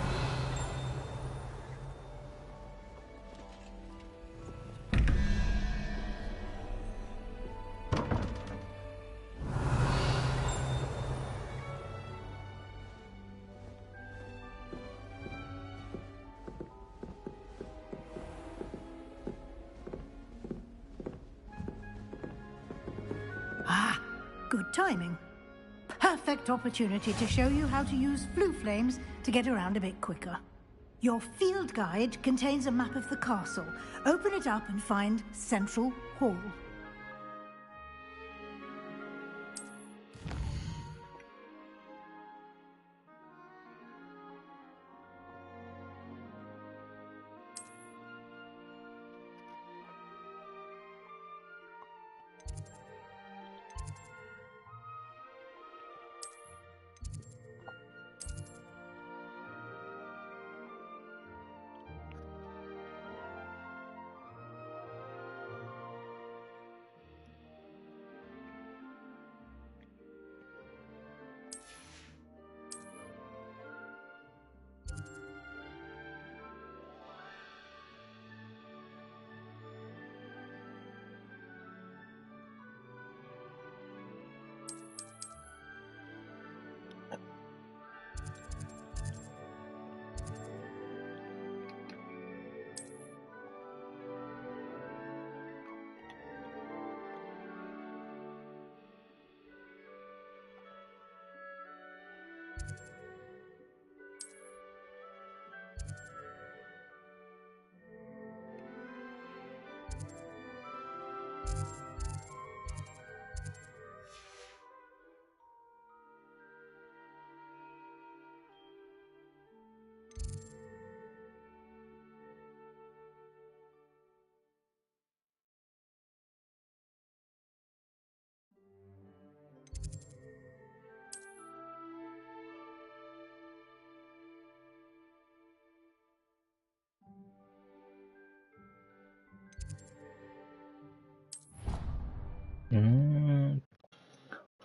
S11: Ah, good timing. Perfect opportunity to show you how to use flue flames to get around a bit quicker. Your field guide contains a map of the castle. Open it up and find Central Hall.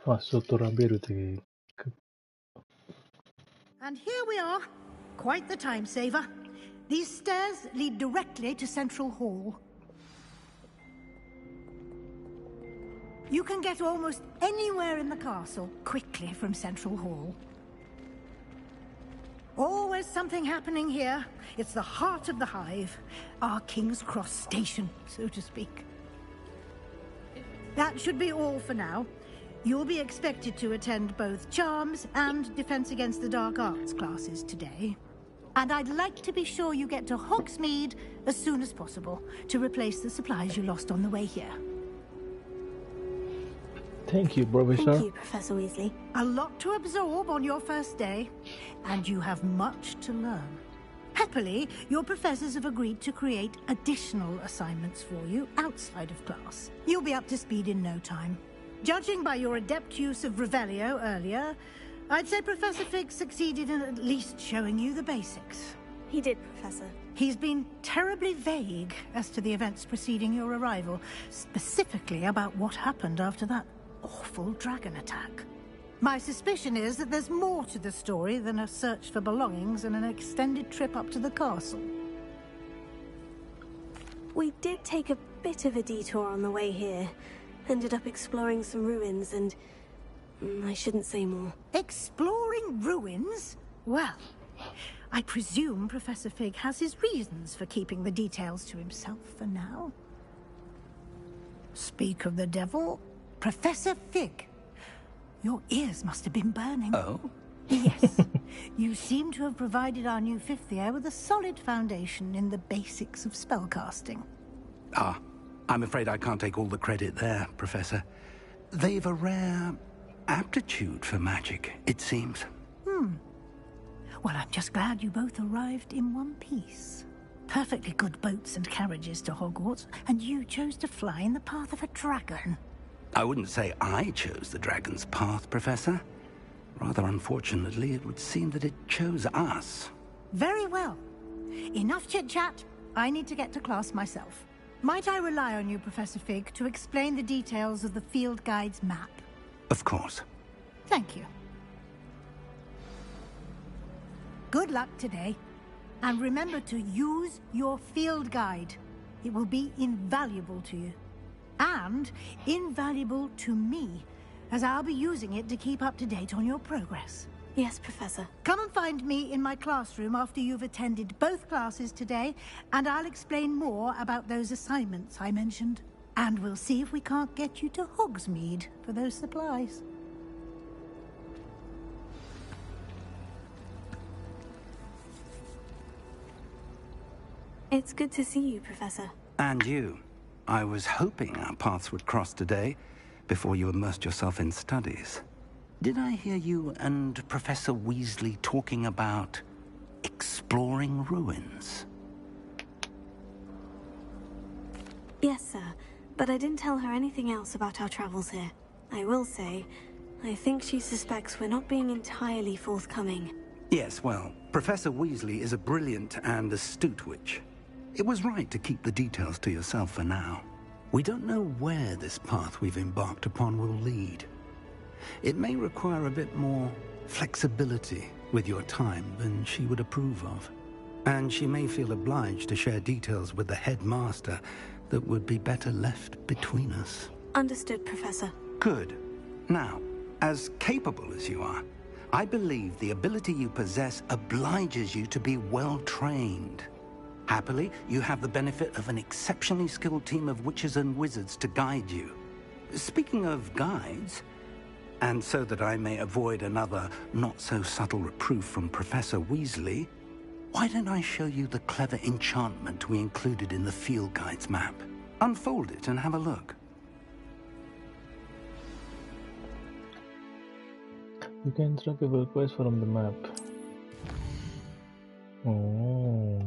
S1: Fast travel で
S11: And here we are. Quite the time saver. These stairs lead directly to Central Hall. You can get almost anywhere in the castle quickly from Central Hall. Always something happening here. It's the heart of the hive. Our King's Cross station, so to speak. That should be all for now. You'll be expected to attend both Charms and Defense Against the Dark Arts classes today. And I'd like to be sure you get to Hogsmeade as soon as possible to replace the supplies you lost on the way here.
S1: Thank you, Professor.
S4: Thank you, Professor Weasley.
S11: A lot to absorb on your first day, and you have much to learn. Happily, your professors have agreed to create additional assignments for you outside of class. You'll be up to speed in no time. Judging by your adept use of Revelio earlier, I'd say Professor Fig succeeded in at least showing you the basics.
S4: He did, Professor.
S11: He's been terribly vague as to the events preceding your arrival, specifically about what happened after that awful dragon attack. My suspicion is that there's more to the story than a search for belongings and an extended trip up to the castle.
S4: We did take a bit of a detour on the way here. Ended up exploring some ruins and... I shouldn't say more.
S11: Exploring ruins? Well, I presume Professor Fig has his reasons for keeping the details to himself for now. Speak of the devil, Professor Fig. Your ears must have been burning.
S5: Oh?
S11: Yes. You seem to have provided our new fifth year with a solid foundation in the basics of spellcasting.
S5: Ah, I'm afraid I can't take all the credit there, Professor. They've a rare aptitude for magic, it seems.
S11: Well, I'm just glad you both arrived in one piece. Perfectly good boats and carriages to Hogwarts, and you chose to fly in the path of a dragon.
S5: I wouldn't say I chose the dragon's path, Professor. Rather unfortunately, it would seem that it chose us.
S11: Very well. Enough chit-chat. I need to get to class myself. Might I rely on you, Professor Fig, to explain the details of the field guide's map?
S5: Of course.
S11: Thank you. Good luck today. And remember to use your field guide. It will be invaluable to you. And invaluable to me, as I'll be using it to keep up to date on your progress.
S4: Yes, Professor.
S11: Come and find me in my classroom after you've attended both classes today, and I'll explain more about those assignments I mentioned. And we'll see if we can't get you to Hogsmeade for those supplies.
S4: It's good to see you, Professor.
S5: And you. I was hoping our paths would cross today, before you immersed yourself in studies. Did I hear you and Professor Weasley talking about exploring ruins?
S4: Yes, sir. But I didn't tell her anything else about our travels here. I will say, I think she suspects we're not being entirely forthcoming.
S5: Yes, well, Professor Weasley is a brilliant and astute witch. It was right to keep the details to yourself for now. We don't know where this path we've embarked upon will lead. It may require a bit more flexibility with your time than she would approve of. And she may feel obliged to share details with the headmaster that would be better left between us.
S4: Understood, Professor.
S5: Good. Now, as capable as you are, I believe the ability you possess obliges you to be well-trained. Happily, you have the benefit of an exceptionally skilled team of witches and wizards to guide you. Speaking of guides, and so that I may avoid another not-so-subtle reproof from Professor Weasley, why don't I show you the clever enchantment we included in the field guide's map? Unfold it and have a look.
S1: You can track a quest from the map. Oh.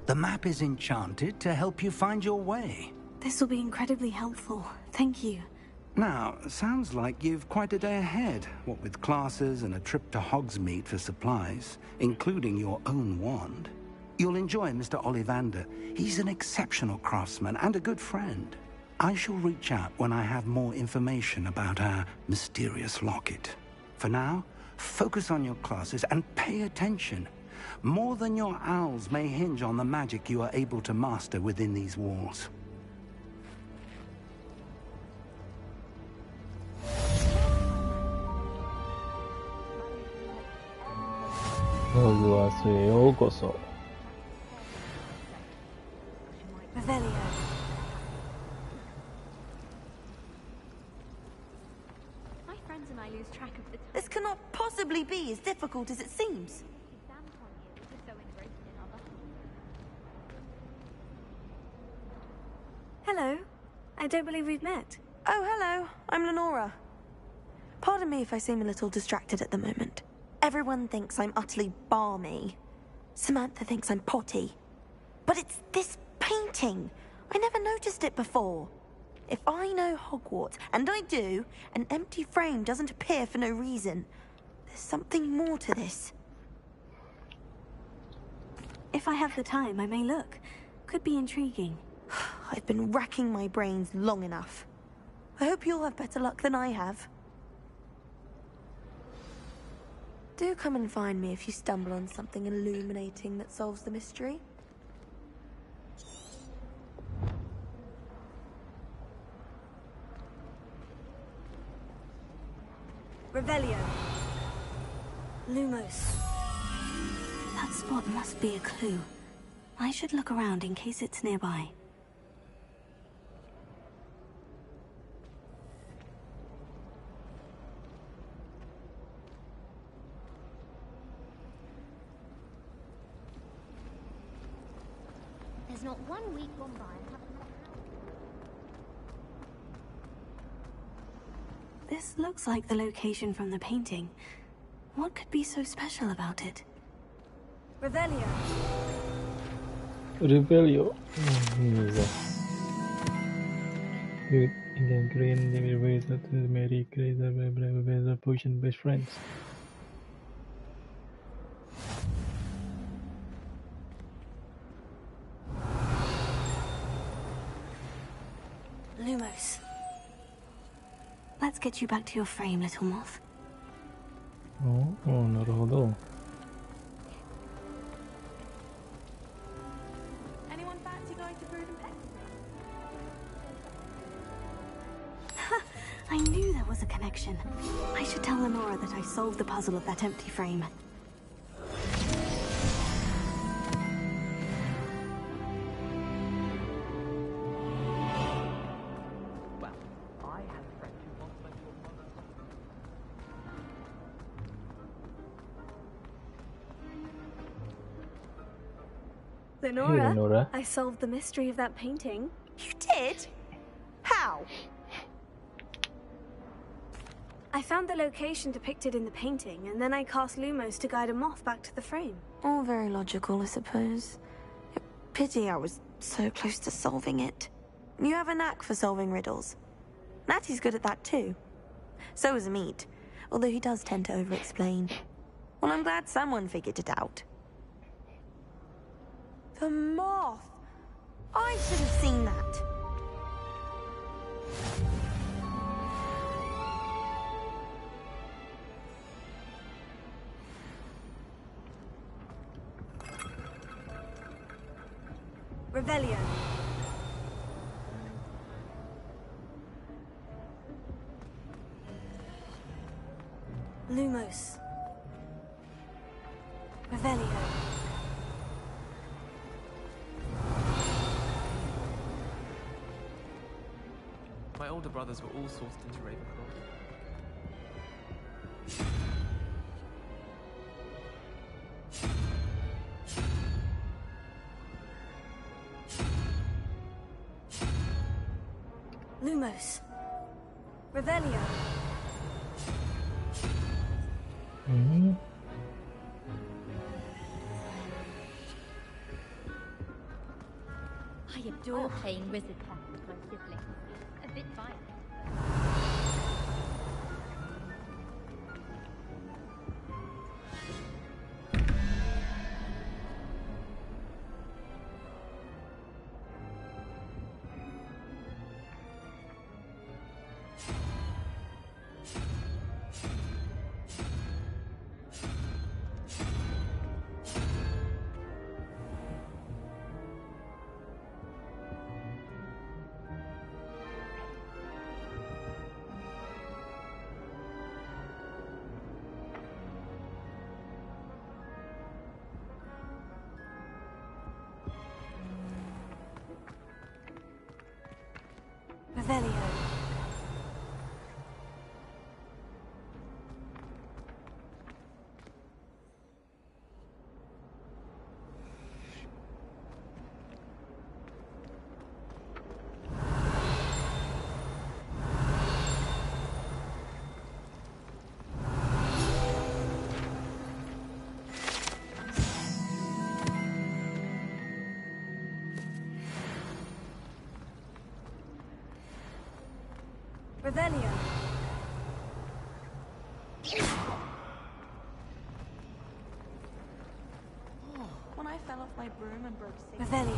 S5: The map is enchanted to help you find your way.
S4: This will be incredibly helpful. Thank you.
S5: Now, sounds like you've quite a day ahead, what with classes and a trip to Hogsmeade for supplies, including your own wand. You'll enjoy Mr. Ollivander. He's an exceptional craftsman and a good friend. I shall reach out when I have more information about our mysterious locket. For now, focus on your classes and pay attention. More than your owls may hinge on the magic you are able to master within these walls.
S1: Hogwarts へようこそ。
S4: Revelio.
S17: My friends and I lose track of the time.
S15: This cannot possibly be as difficult as it seems.
S4: Hello. I don't believe we've met.
S15: Oh, hello. I'm Lenora. Pardon me if I seem a little distracted at the moment. Everyone thinks I'm utterly balmy. Samantha thinks I'm potty. But it's this painting. I never noticed it before. If I know Hogwarts, and I do, an empty frame doesn't appear for no reason. There's something more to this.
S4: If I have the time, I may look. Could be intriguing.
S15: I've been racking my brains long enough. I hope you'll have better luck than I have. Do come and find me if you stumble on something illuminating that solves the mystery.
S4: Revelio. Lumos. That spot must be a clue. I should look around in case it's nearby.
S17: There's not 1 week gone by I haven't met
S4: This looks like the location from the painting. What could be so special about it? Revelio.
S1: Revelio. In the green, they will raise up to Mary, the potion best friends.
S4: Lumos. Let's get you back to your frame, little moth.
S1: Oh, なるほど。
S15: Anyone fancy going to Brood and Pet?
S4: I knew there was a connection. I should tell Lenora that I solved the puzzle of that empty frame. Lenora,
S1: Hey, Lenora.
S4: I solved the mystery of that painting.
S15: You did? How?
S4: I found the location depicted in the painting, and then I cast Lumos to guide a moth back to the frame.
S15: All very logical, I suppose. Pity I was so close to solving it. You have a knack for solving riddles. Natty's good at that too. So is Amit, although he does tend to over-explain. Well, I'm glad someone figured it out. The moth! I should have seen that.
S4: Revelio. Lumos. Revelio.
S14: My older brothers were all sourced into Ravenclaw.
S4: Lumos. Revelio.
S17: I adore playing wizard tag with my siblings. A bit violent.
S4: Revelio. Revelio.
S15: When I fell off my broom and broke six.
S4: Revelio.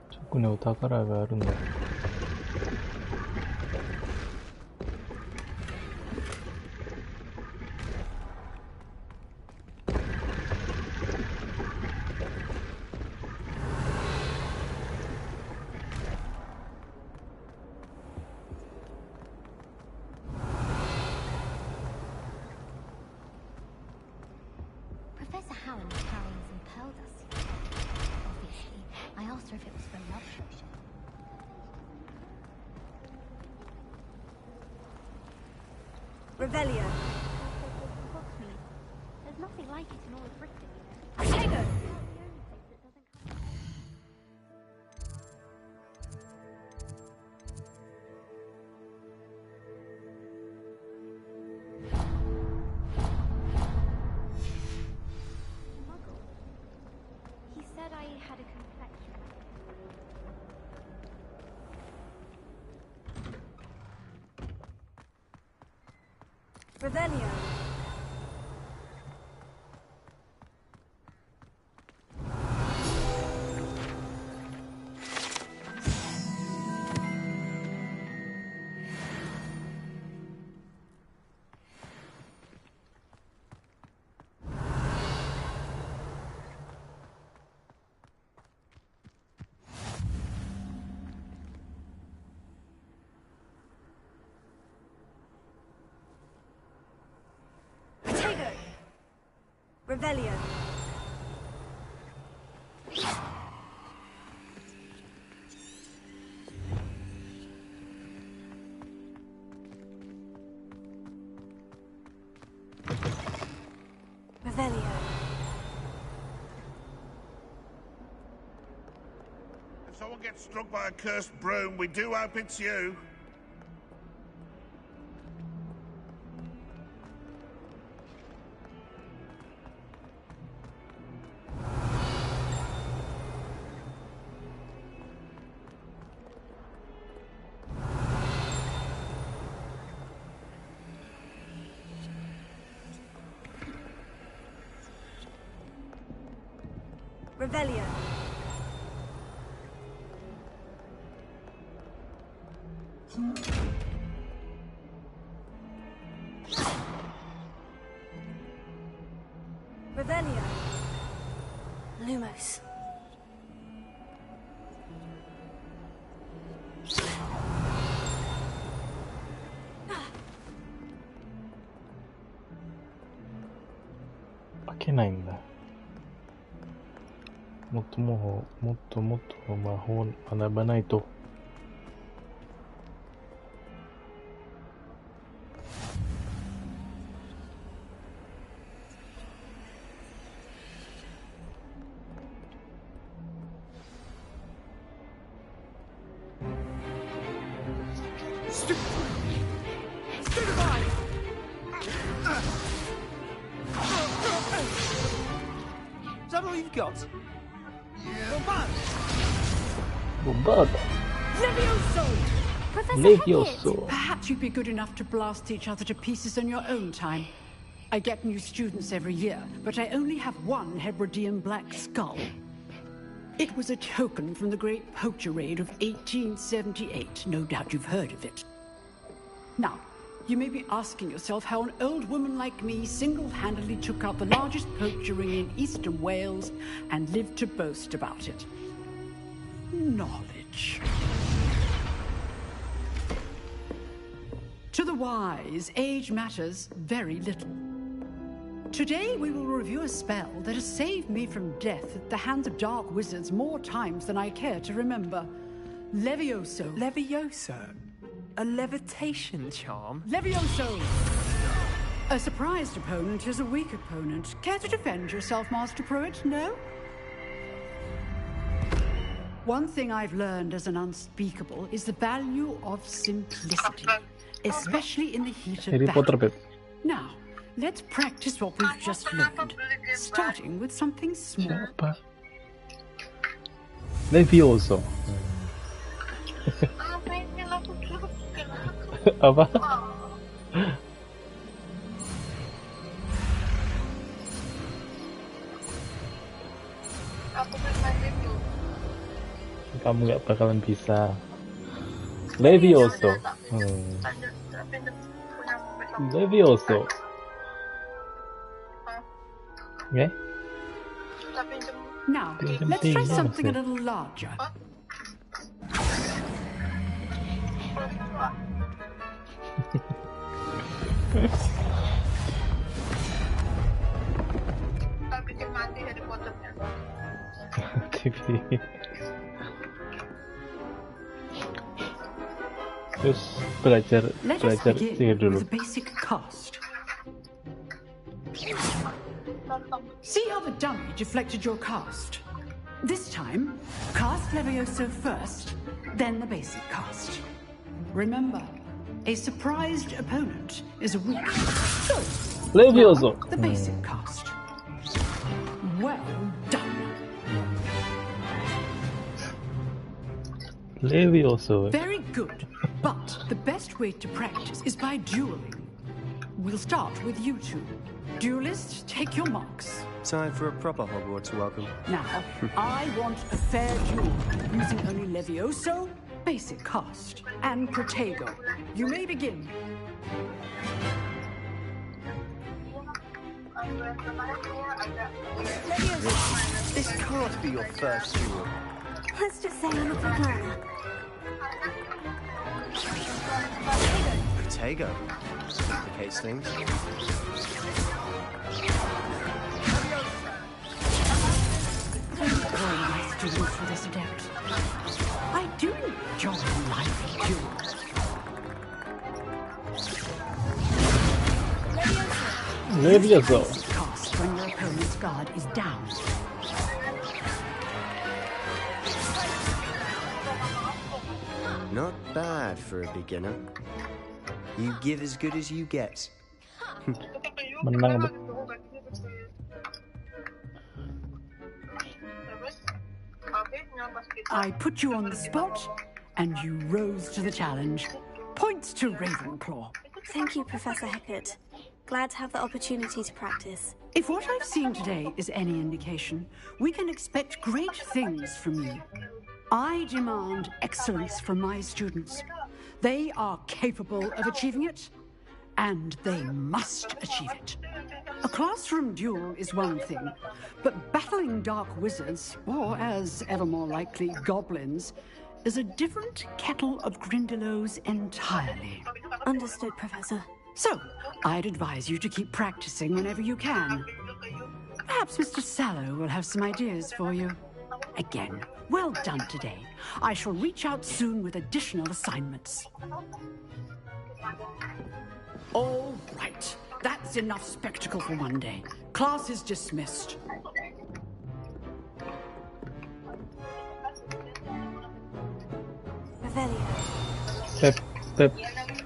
S1: 저근에お宝があるんだ。
S17: Professor Howard was carrying some pearl dust. Obviously, I asked her if it was for a love potion.
S4: Revelio.
S17: Fuck me. There's nothing like it in all of Britain.
S4: Tego.
S17: Muggle. He said I had a complexion.
S4: Revelio. Tego. Revelio. Revelio.
S18: If someone gets struck by a cursed broom, we do hope it's you.
S4: Revelio. Revelio. Lumos.
S1: 開けないんだ。もっともっと魔法を学ばないと。
S10: Is that all you've got?
S1: Bombada.
S11: Levioso!
S17: Professor
S1: Levioso.
S11: Perhaps you'd be good enough to blast each other to pieces in your own time. I get new students every year, but I only have one Hebridean black skull. It was a token from the Great Poacher Raid of 1878. No doubt you've heard of it. Now, you may be asking yourself how an old woman like me single-handedly took out the largest poacher ring in eastern Wales and lived to boast about it. Knowledge. To the wise, age matters very little. Today we will review a spell that has saved me from death at the hands of dark wizards more times than I care to remember. Levioso.
S13: Levioso? A levitation charm?
S11: Levioso! A surprised opponent is a weak opponent. Care to defend yourself, Master Pruitt? No? One thing I've learned as an unspeakable is the value of simplicity, especially in the heat of battle. Now, let's practice what we've just learned, starting with something small.
S1: Levioso. Apa? Kamu gak bakalan bisa. Levioso. Levioso. Okay.
S19: Now, let's try something a little larger.
S1: TV. Terus belajar sihir dulu.
S19: Basic cast. See how the dummy deflected your cast? This time, cast Levioso first, then the basic cast. Remember, a surprised opponent is a weak. So,
S1: Levioso.
S19: The basic cast. Well done.
S1: Levioso.
S19: Very good. But the best way to practice is by dueling. We'll start with you two. Duelists, take your marks.
S20: Time for a proper Hogwarts welcome.
S19: Now, I want a fair duel, using only Levioso, basic cast, and Protego. You may begin.
S20: This can't be your first duel.
S4: Let's just say I'm a quick learner.
S20: Protego. Complicates things.
S19: All my students for this adept. I do enjoy lively duels.
S1: Levioso.
S19: Cast when your opponent's guard is down.
S20: Not bad for a beginner. You give as good as you get.
S1: Menang.
S19: I put you on the spot, and you rose to the challenge. Points to Ravenclaw.
S4: Thank you, Professor Hecat. Glad to have the opportunity to practice.
S19: If what I've seen today is any indication, we can expect great things from you. I demand excellence from my students. They are capable of achieving it, and they must achieve it. A classroom duel is one thing, but battling dark wizards, or as ever more likely, goblins, is a different kettle of Grindylows entirely.
S4: Understood, Professor.
S19: So, I'd advise you to keep practicing whenever you can. Perhaps Mr. Sallow will have some ideas for you. Again, well done today. I shall reach out soon with additional assignments. All right. That's enough spectacle for one day. Class is dismissed.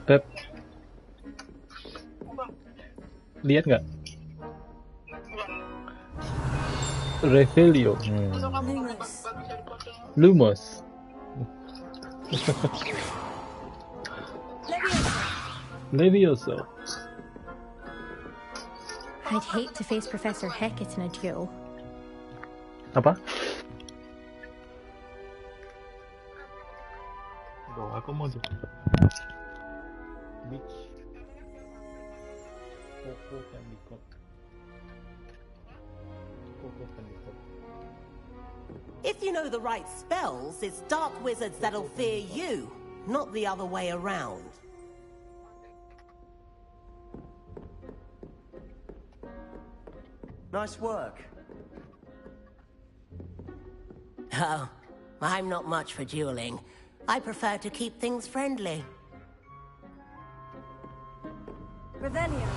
S1: Pep. Lihat nggak? Revelio. Lumos. Levioso.
S17: I'd hate to face Professor Hecat in a duel.
S1: Apa? Bawa aku mau tuh. Beach. Coco Candy Cup. Coco Candy Cup.
S16: If you know the right spells, it's dark wizards that'll fear you, not the other way around.
S20: Nice work.
S16: Oh, I'm not much for dueling. I prefer to keep things friendly.
S4: Revelio.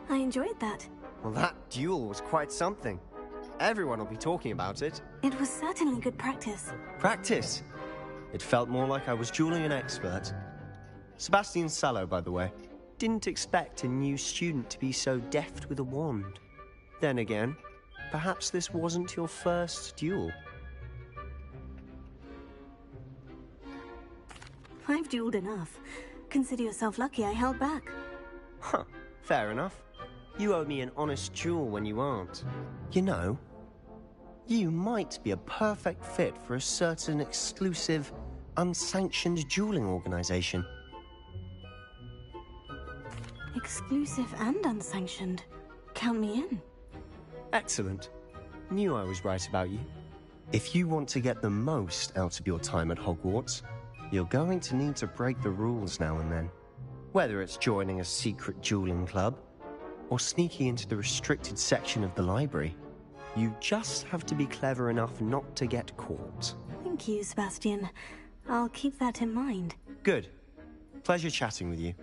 S4: I enjoyed that.
S20: Well, that duel was quite something. Everyone will be talking about it.
S4: It was certainly good practice.
S20: Practice? It felt more like I was dueling an expert. Sebastian Sallow, by the way. Didn't expect a new student to be so deft with a wand. Then again, perhaps this wasn't your first duel.
S4: I've dueled enough. Consider yourself lucky I held back.
S20: Huh, fair enough. You owe me an honest duel when you aren't. You know, you might be a perfect fit for a certain exclusive, unsanctioned dueling organization.
S4: Exclusive and unsanctioned. Count me in.
S20: Excellent. Knew I was right about you. If you want to get the most out of your time at Hogwarts, you're going to need to break the rules now and then. Whether it's joining a secret dueling club, or sneaking into the restricted section of the library, you just have to be clever enough not to get caught.
S4: Thank you, Sebastian. I'll keep that in mind.
S20: Good. Pleasure chatting with you.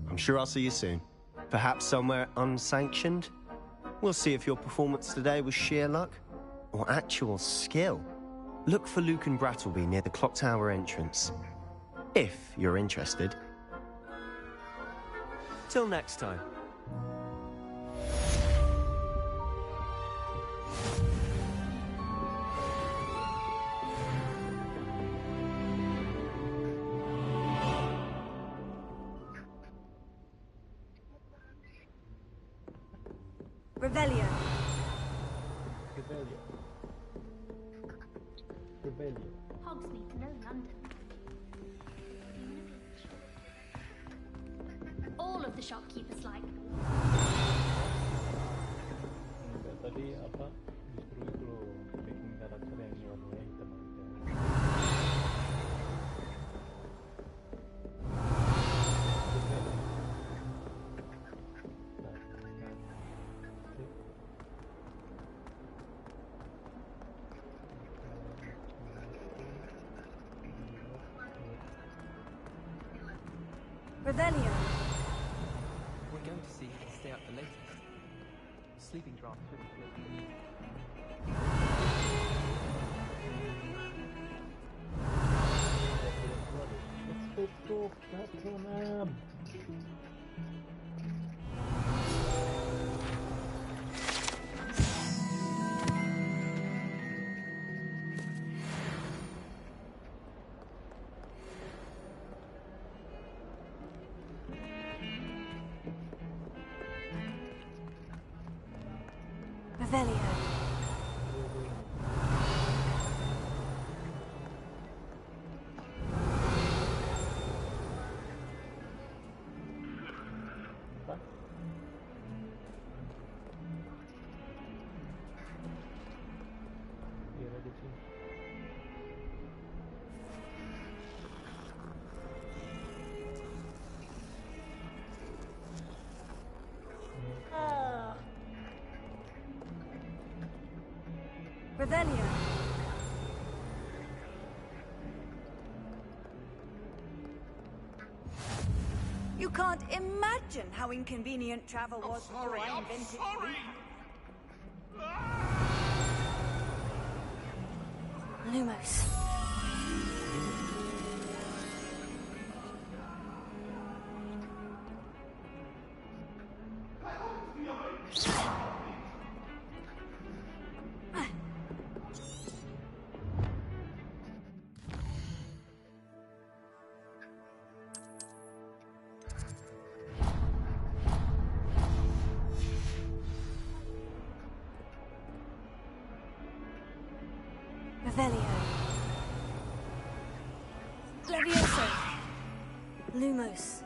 S20: I'm sure I'll see you soon. Perhaps somewhere unsanctioned? We'll see if your performance today was sheer luck, or actual skill. Look for Luke and Brattleby near the clock tower entrance. If you're interested. Till next time.
S4: Revelio.
S17: Hogs need to know London. All of the shopkeepers like me.
S1: Tadi apa? Justru itu loh, bikin karakter yang warnanya hitam aja.
S4: Revelio.
S14: We're going to see who can stay up the latest. Sleeping draft should be good.
S4: Revelio. Revelio.
S21: You can't imagine how inconvenient travel was before I invented
S4: Lumos. Revelio. Levioso. Lumos.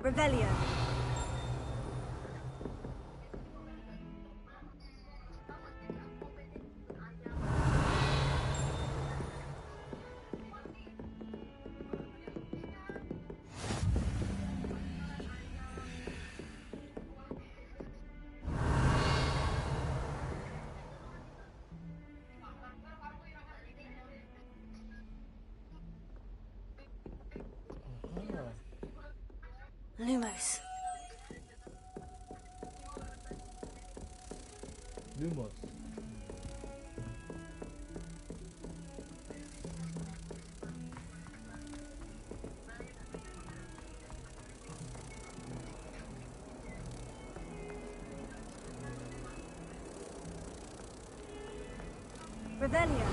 S4: Revelio. Lumos.
S1: Lumos.
S4: Revelio.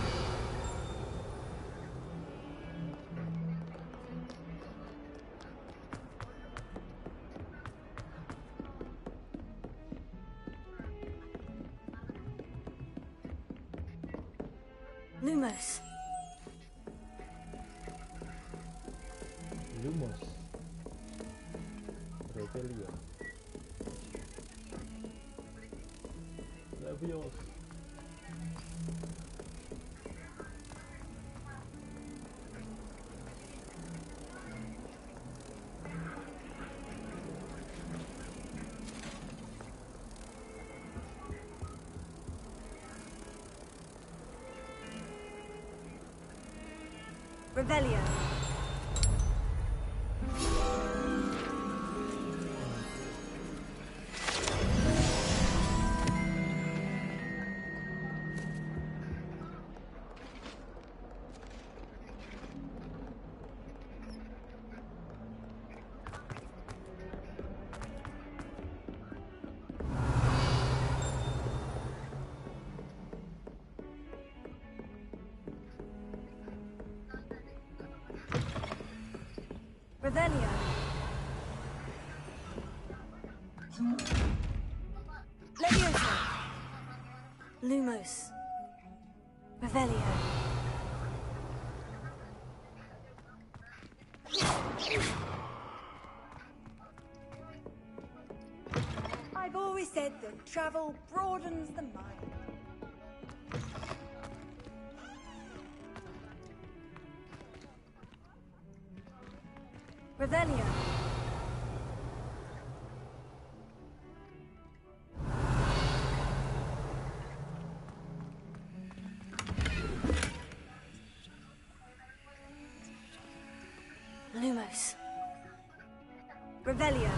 S4: Lumos.
S1: Lumos. Revelio. Labios.
S4: Revelio. Revelio. Leviosa. Lumos. Revelio.
S21: I've always said that travel broadens the mind.
S4: Revelio. Lumos. Revelio.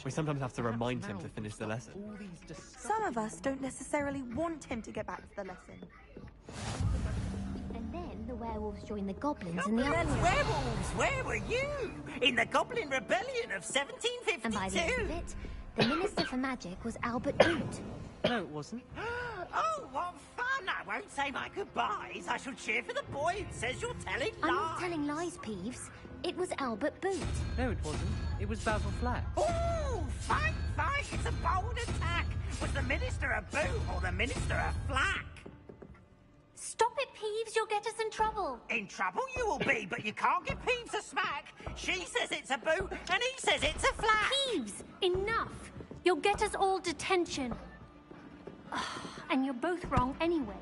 S2: We sometimes have to remind him to finish the lesson.
S15: Some of us don't necessarily want him to get back to the lesson.
S17: And then the werewolves joined the goblins in the other.
S9: Werewolves, where were you? In the Goblin Rebellion of 1752?
S17: And by the end of it, the Minister for Magic was Albert Boot.
S2: No, it wasn't.
S9: Oh, what fun! I won't say my goodbyes. I shall cheer for the boy who says you're telling lies.
S17: I'm not telling lies, Peeves. It was Albert Boot.
S2: No, it wasn't. It was Basil Flack.
S9: Oh, fight, fight! It's a bold attack. Was the Minister a Boot or the Minister a Flack?
S17: Stop it, Peeves. You'll get us in trouble.
S9: In trouble you will be, but you can't give Peeves a smack. She says it's a Boot, and he says it's a Flack.
S17: Peeves, enough. You'll get us all detention. And you're both wrong anyway.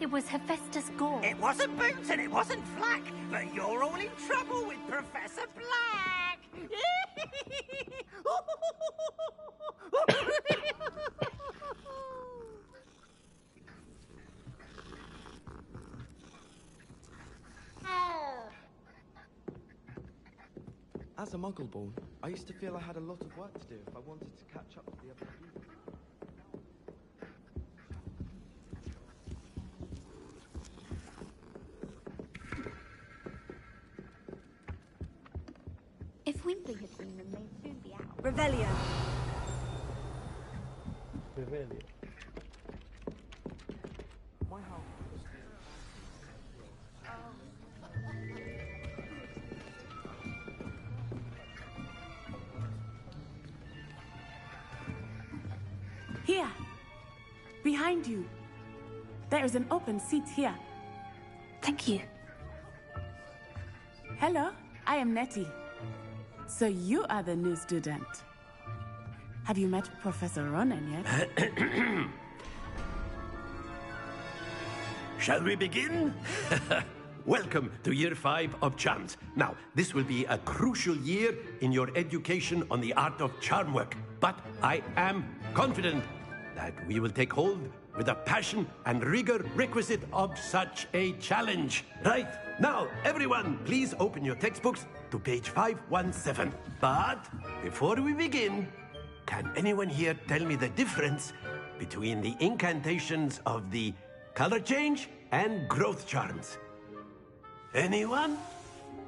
S17: It was Hephaestus Gore.
S9: It wasn't Boot and it wasn't Flack, but you're all in trouble with Professor Black.
S14: As a Muggle-born, I used to feel I had a lot of work to do if I wanted to catch up with the other people.
S17: If Weasley had seen them, they'd soon be out.
S4: Revelio.
S1: Revelio.
S8: behind you. There is an open seat here.
S4: Thank you.
S8: Hello, I am Nettie. So you are the new student. Have you met Professor Ronan yet?
S10: Shall we begin? Welcome to Year 5 of Charms. Now, this will be a crucial year in your education on the art of charm work. But I am confident that we will take hold with the passion and rigor requisite of such a challenge. Right, now, everyone, please open your textbooks to page 517. But before we begin, can anyone here tell me the difference between the incantations of the color change and growth charms? Anyone?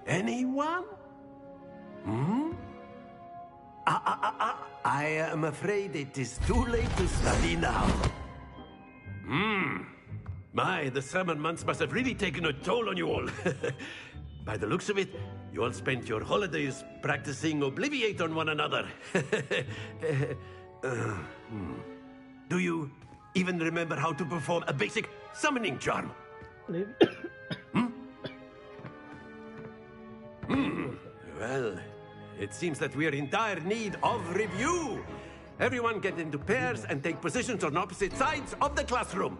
S10: Anyone? I am afraid it is too late to study now. My, the summer months must have really taken a toll on you all. By the looks of it, you all spent your holidays practicing Obliviate on one another. Do you even remember how to perform a basic summoning charm? Well, it seems that we are in dire need of review. Everyone get into pairs and take positions on opposite sides of the classroom.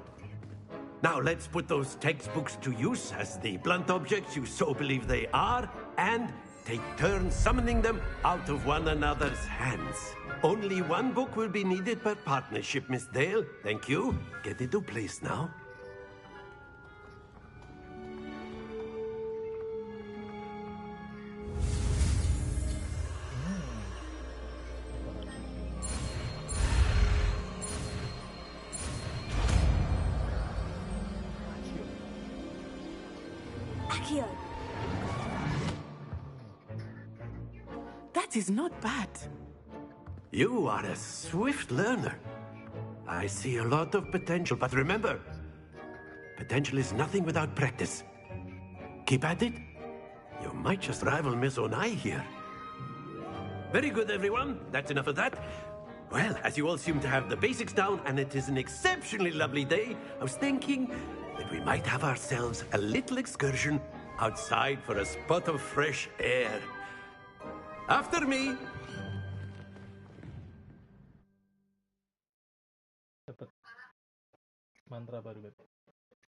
S10: Now let's put those textbooks to use as the blunt objects you so believe they are, and take turns summoning them out of one another's hands. Only one book will be needed per partnership, Miss Dale. Thank you. Get into place now.
S8: That is not bad.
S10: You are a swift learner. I see a lot of potential, but remember, potential is nothing without practice. Keep at it. You might just rival Miss Onai here. Very good, everyone. That's enough of that. Well, as you all seem to have the basics down, and it is an exceptionally lovely day, I was thinking that we might have ourselves a little excursion outside for a spot of fresh air. After me.
S1: Mantra baru bet.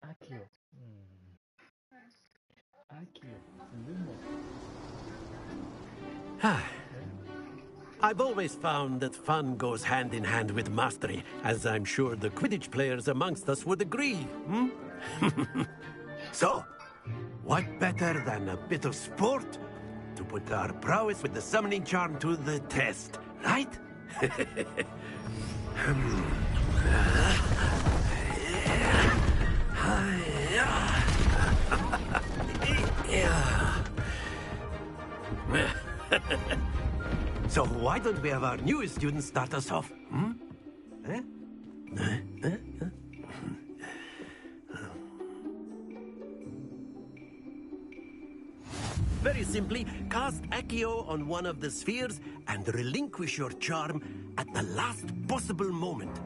S1: Akio. Akio.
S10: I've always found that fun goes hand in hand with mastery, as I'm sure the Quidditch players amongst us would agree. So, what better than a bit of sport to put our prowess with the summoning charm to the test, right? So why don't we have our newest student start us off? Very simply, cast Accio on one of the spheres and relinquish your charm at the last possible moment.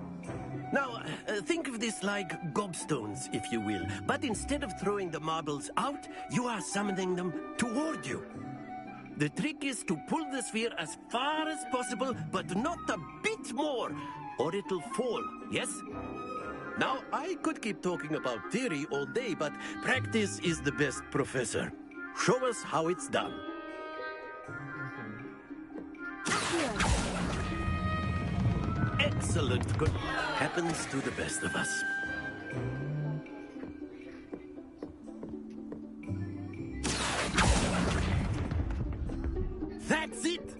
S10: Now, think of this like gobstones, if you will, but instead of throwing the marbles out, you are summoning them toward you. The trick is to pull the sphere as far as possible, but not a bit more, or it'll fall, yes? Now, I could keep talking about theory all day, but practice is the best professor. Show us how it's done. Excellent. Good. Happens to the best of us. That's it!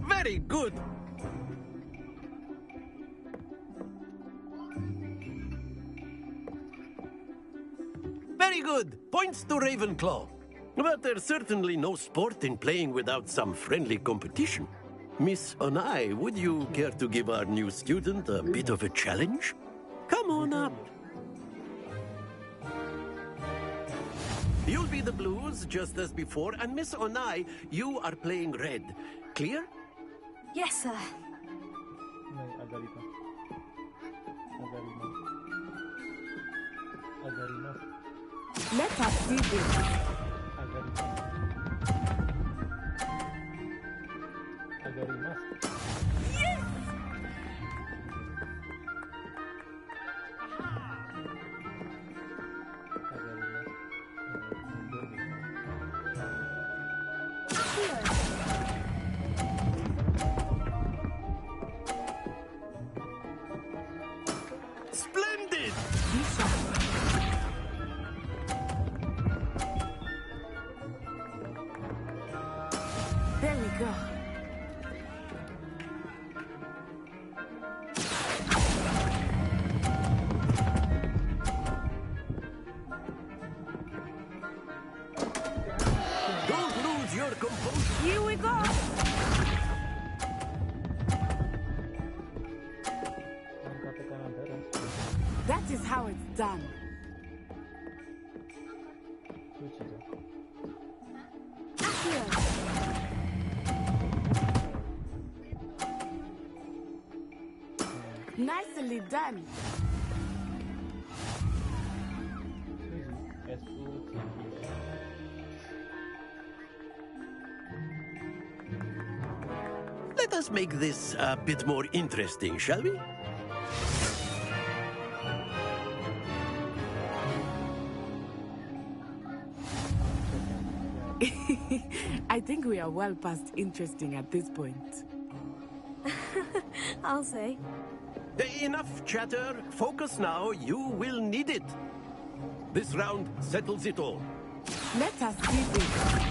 S10: Very good! Very good! Points to Ravenclaw. But there's certainly no sport in playing without some friendly competition. Miss Onai, would you care to give our new student a bit of a challenge? Come on up.
S6: You'll be the blues, just as before, and Miss Onai, you are playing red. Clear?
S4: Yes, sir.
S8: Let us see this.
S4: Yes!
S6: Splendid!
S8: There we go.
S6: Don't lose your composure.
S8: Here we go. That is how it's done. Nicely done.
S6: Let us make this a bit more interesting, shall we?
S8: I think we are well past interesting at this point.
S4: I'll say.
S6: Enough chatter. Focus now. You will need it. This round settles it all.
S8: Let us see this.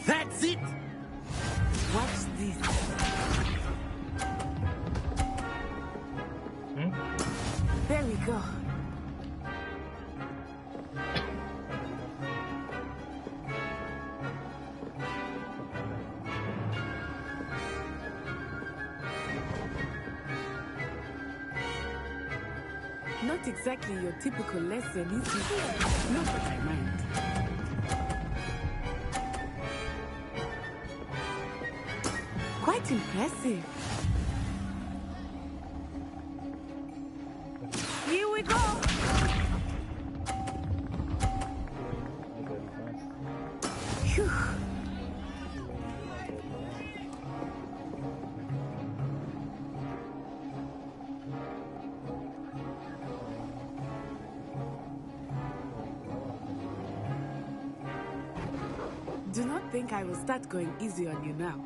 S6: That's it!
S8: Watch this. There we go. Not exactly your typical lesson, is it? Not what I mind. Quite impressive. Here we go. Phew. Do not think I will start going easy on you now.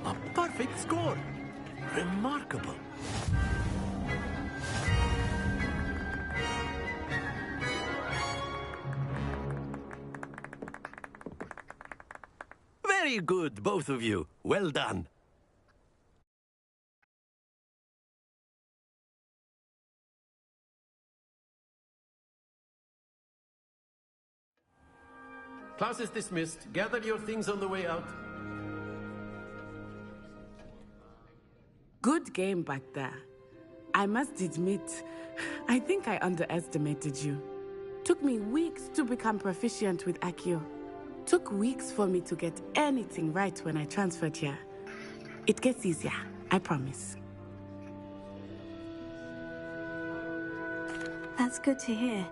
S6: A perfect score. Remarkable. Very good, both of you. Well done. Class is dismissed. Gather your things on the way out.
S8: Good game back there. I must admit, I think I underestimated you. Took me weeks to become proficient with Accio. Took weeks for me to get anything right when I transferred here. It gets easier, I promise.
S4: That's good to hear.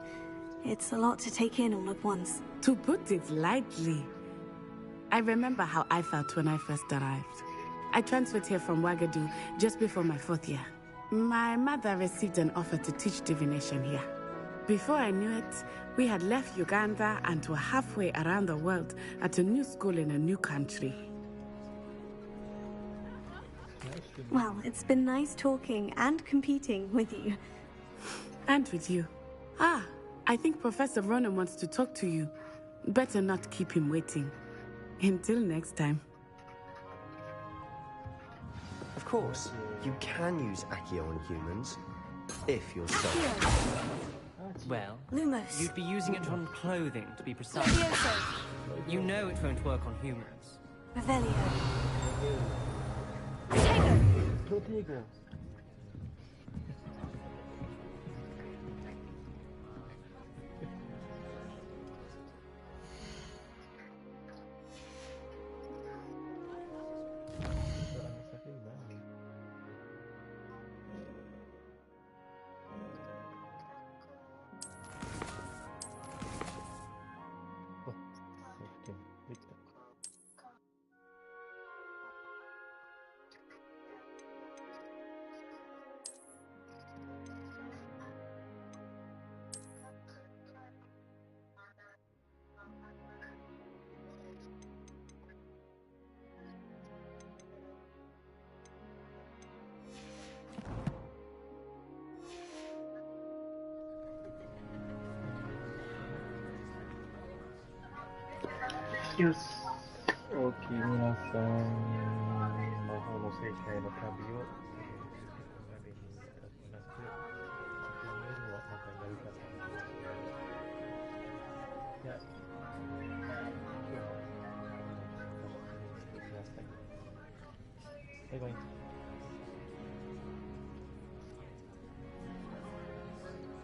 S4: It's a lot to take in all at once.
S8: To put it lightly, I remember how I felt when I first arrived. I transferred here from Wagadu just before my 4th year. My mother received an offer to teach divination here. Before I knew it, we had left Uganda and were halfway around the world at a new school in a new country.
S4: Well, it's been nice talking and competing with you.
S8: And with you. Ah, I think Professor Ronan wants to talk to you. Better not keep him waiting. Until next time.
S20: Of course, you can use Accio on humans, if you're so...
S13: Well,
S4: Lumos.
S13: you'd be using it on clothing, to be precise. You know it won't work on humans.
S4: Revelio.
S1: Protego.よし。大きい皆さん、魔法の世界の旅を、までにいたします。このようなまたやり方です。じゃあ、今日もお楽しみにしてください。バイバイ。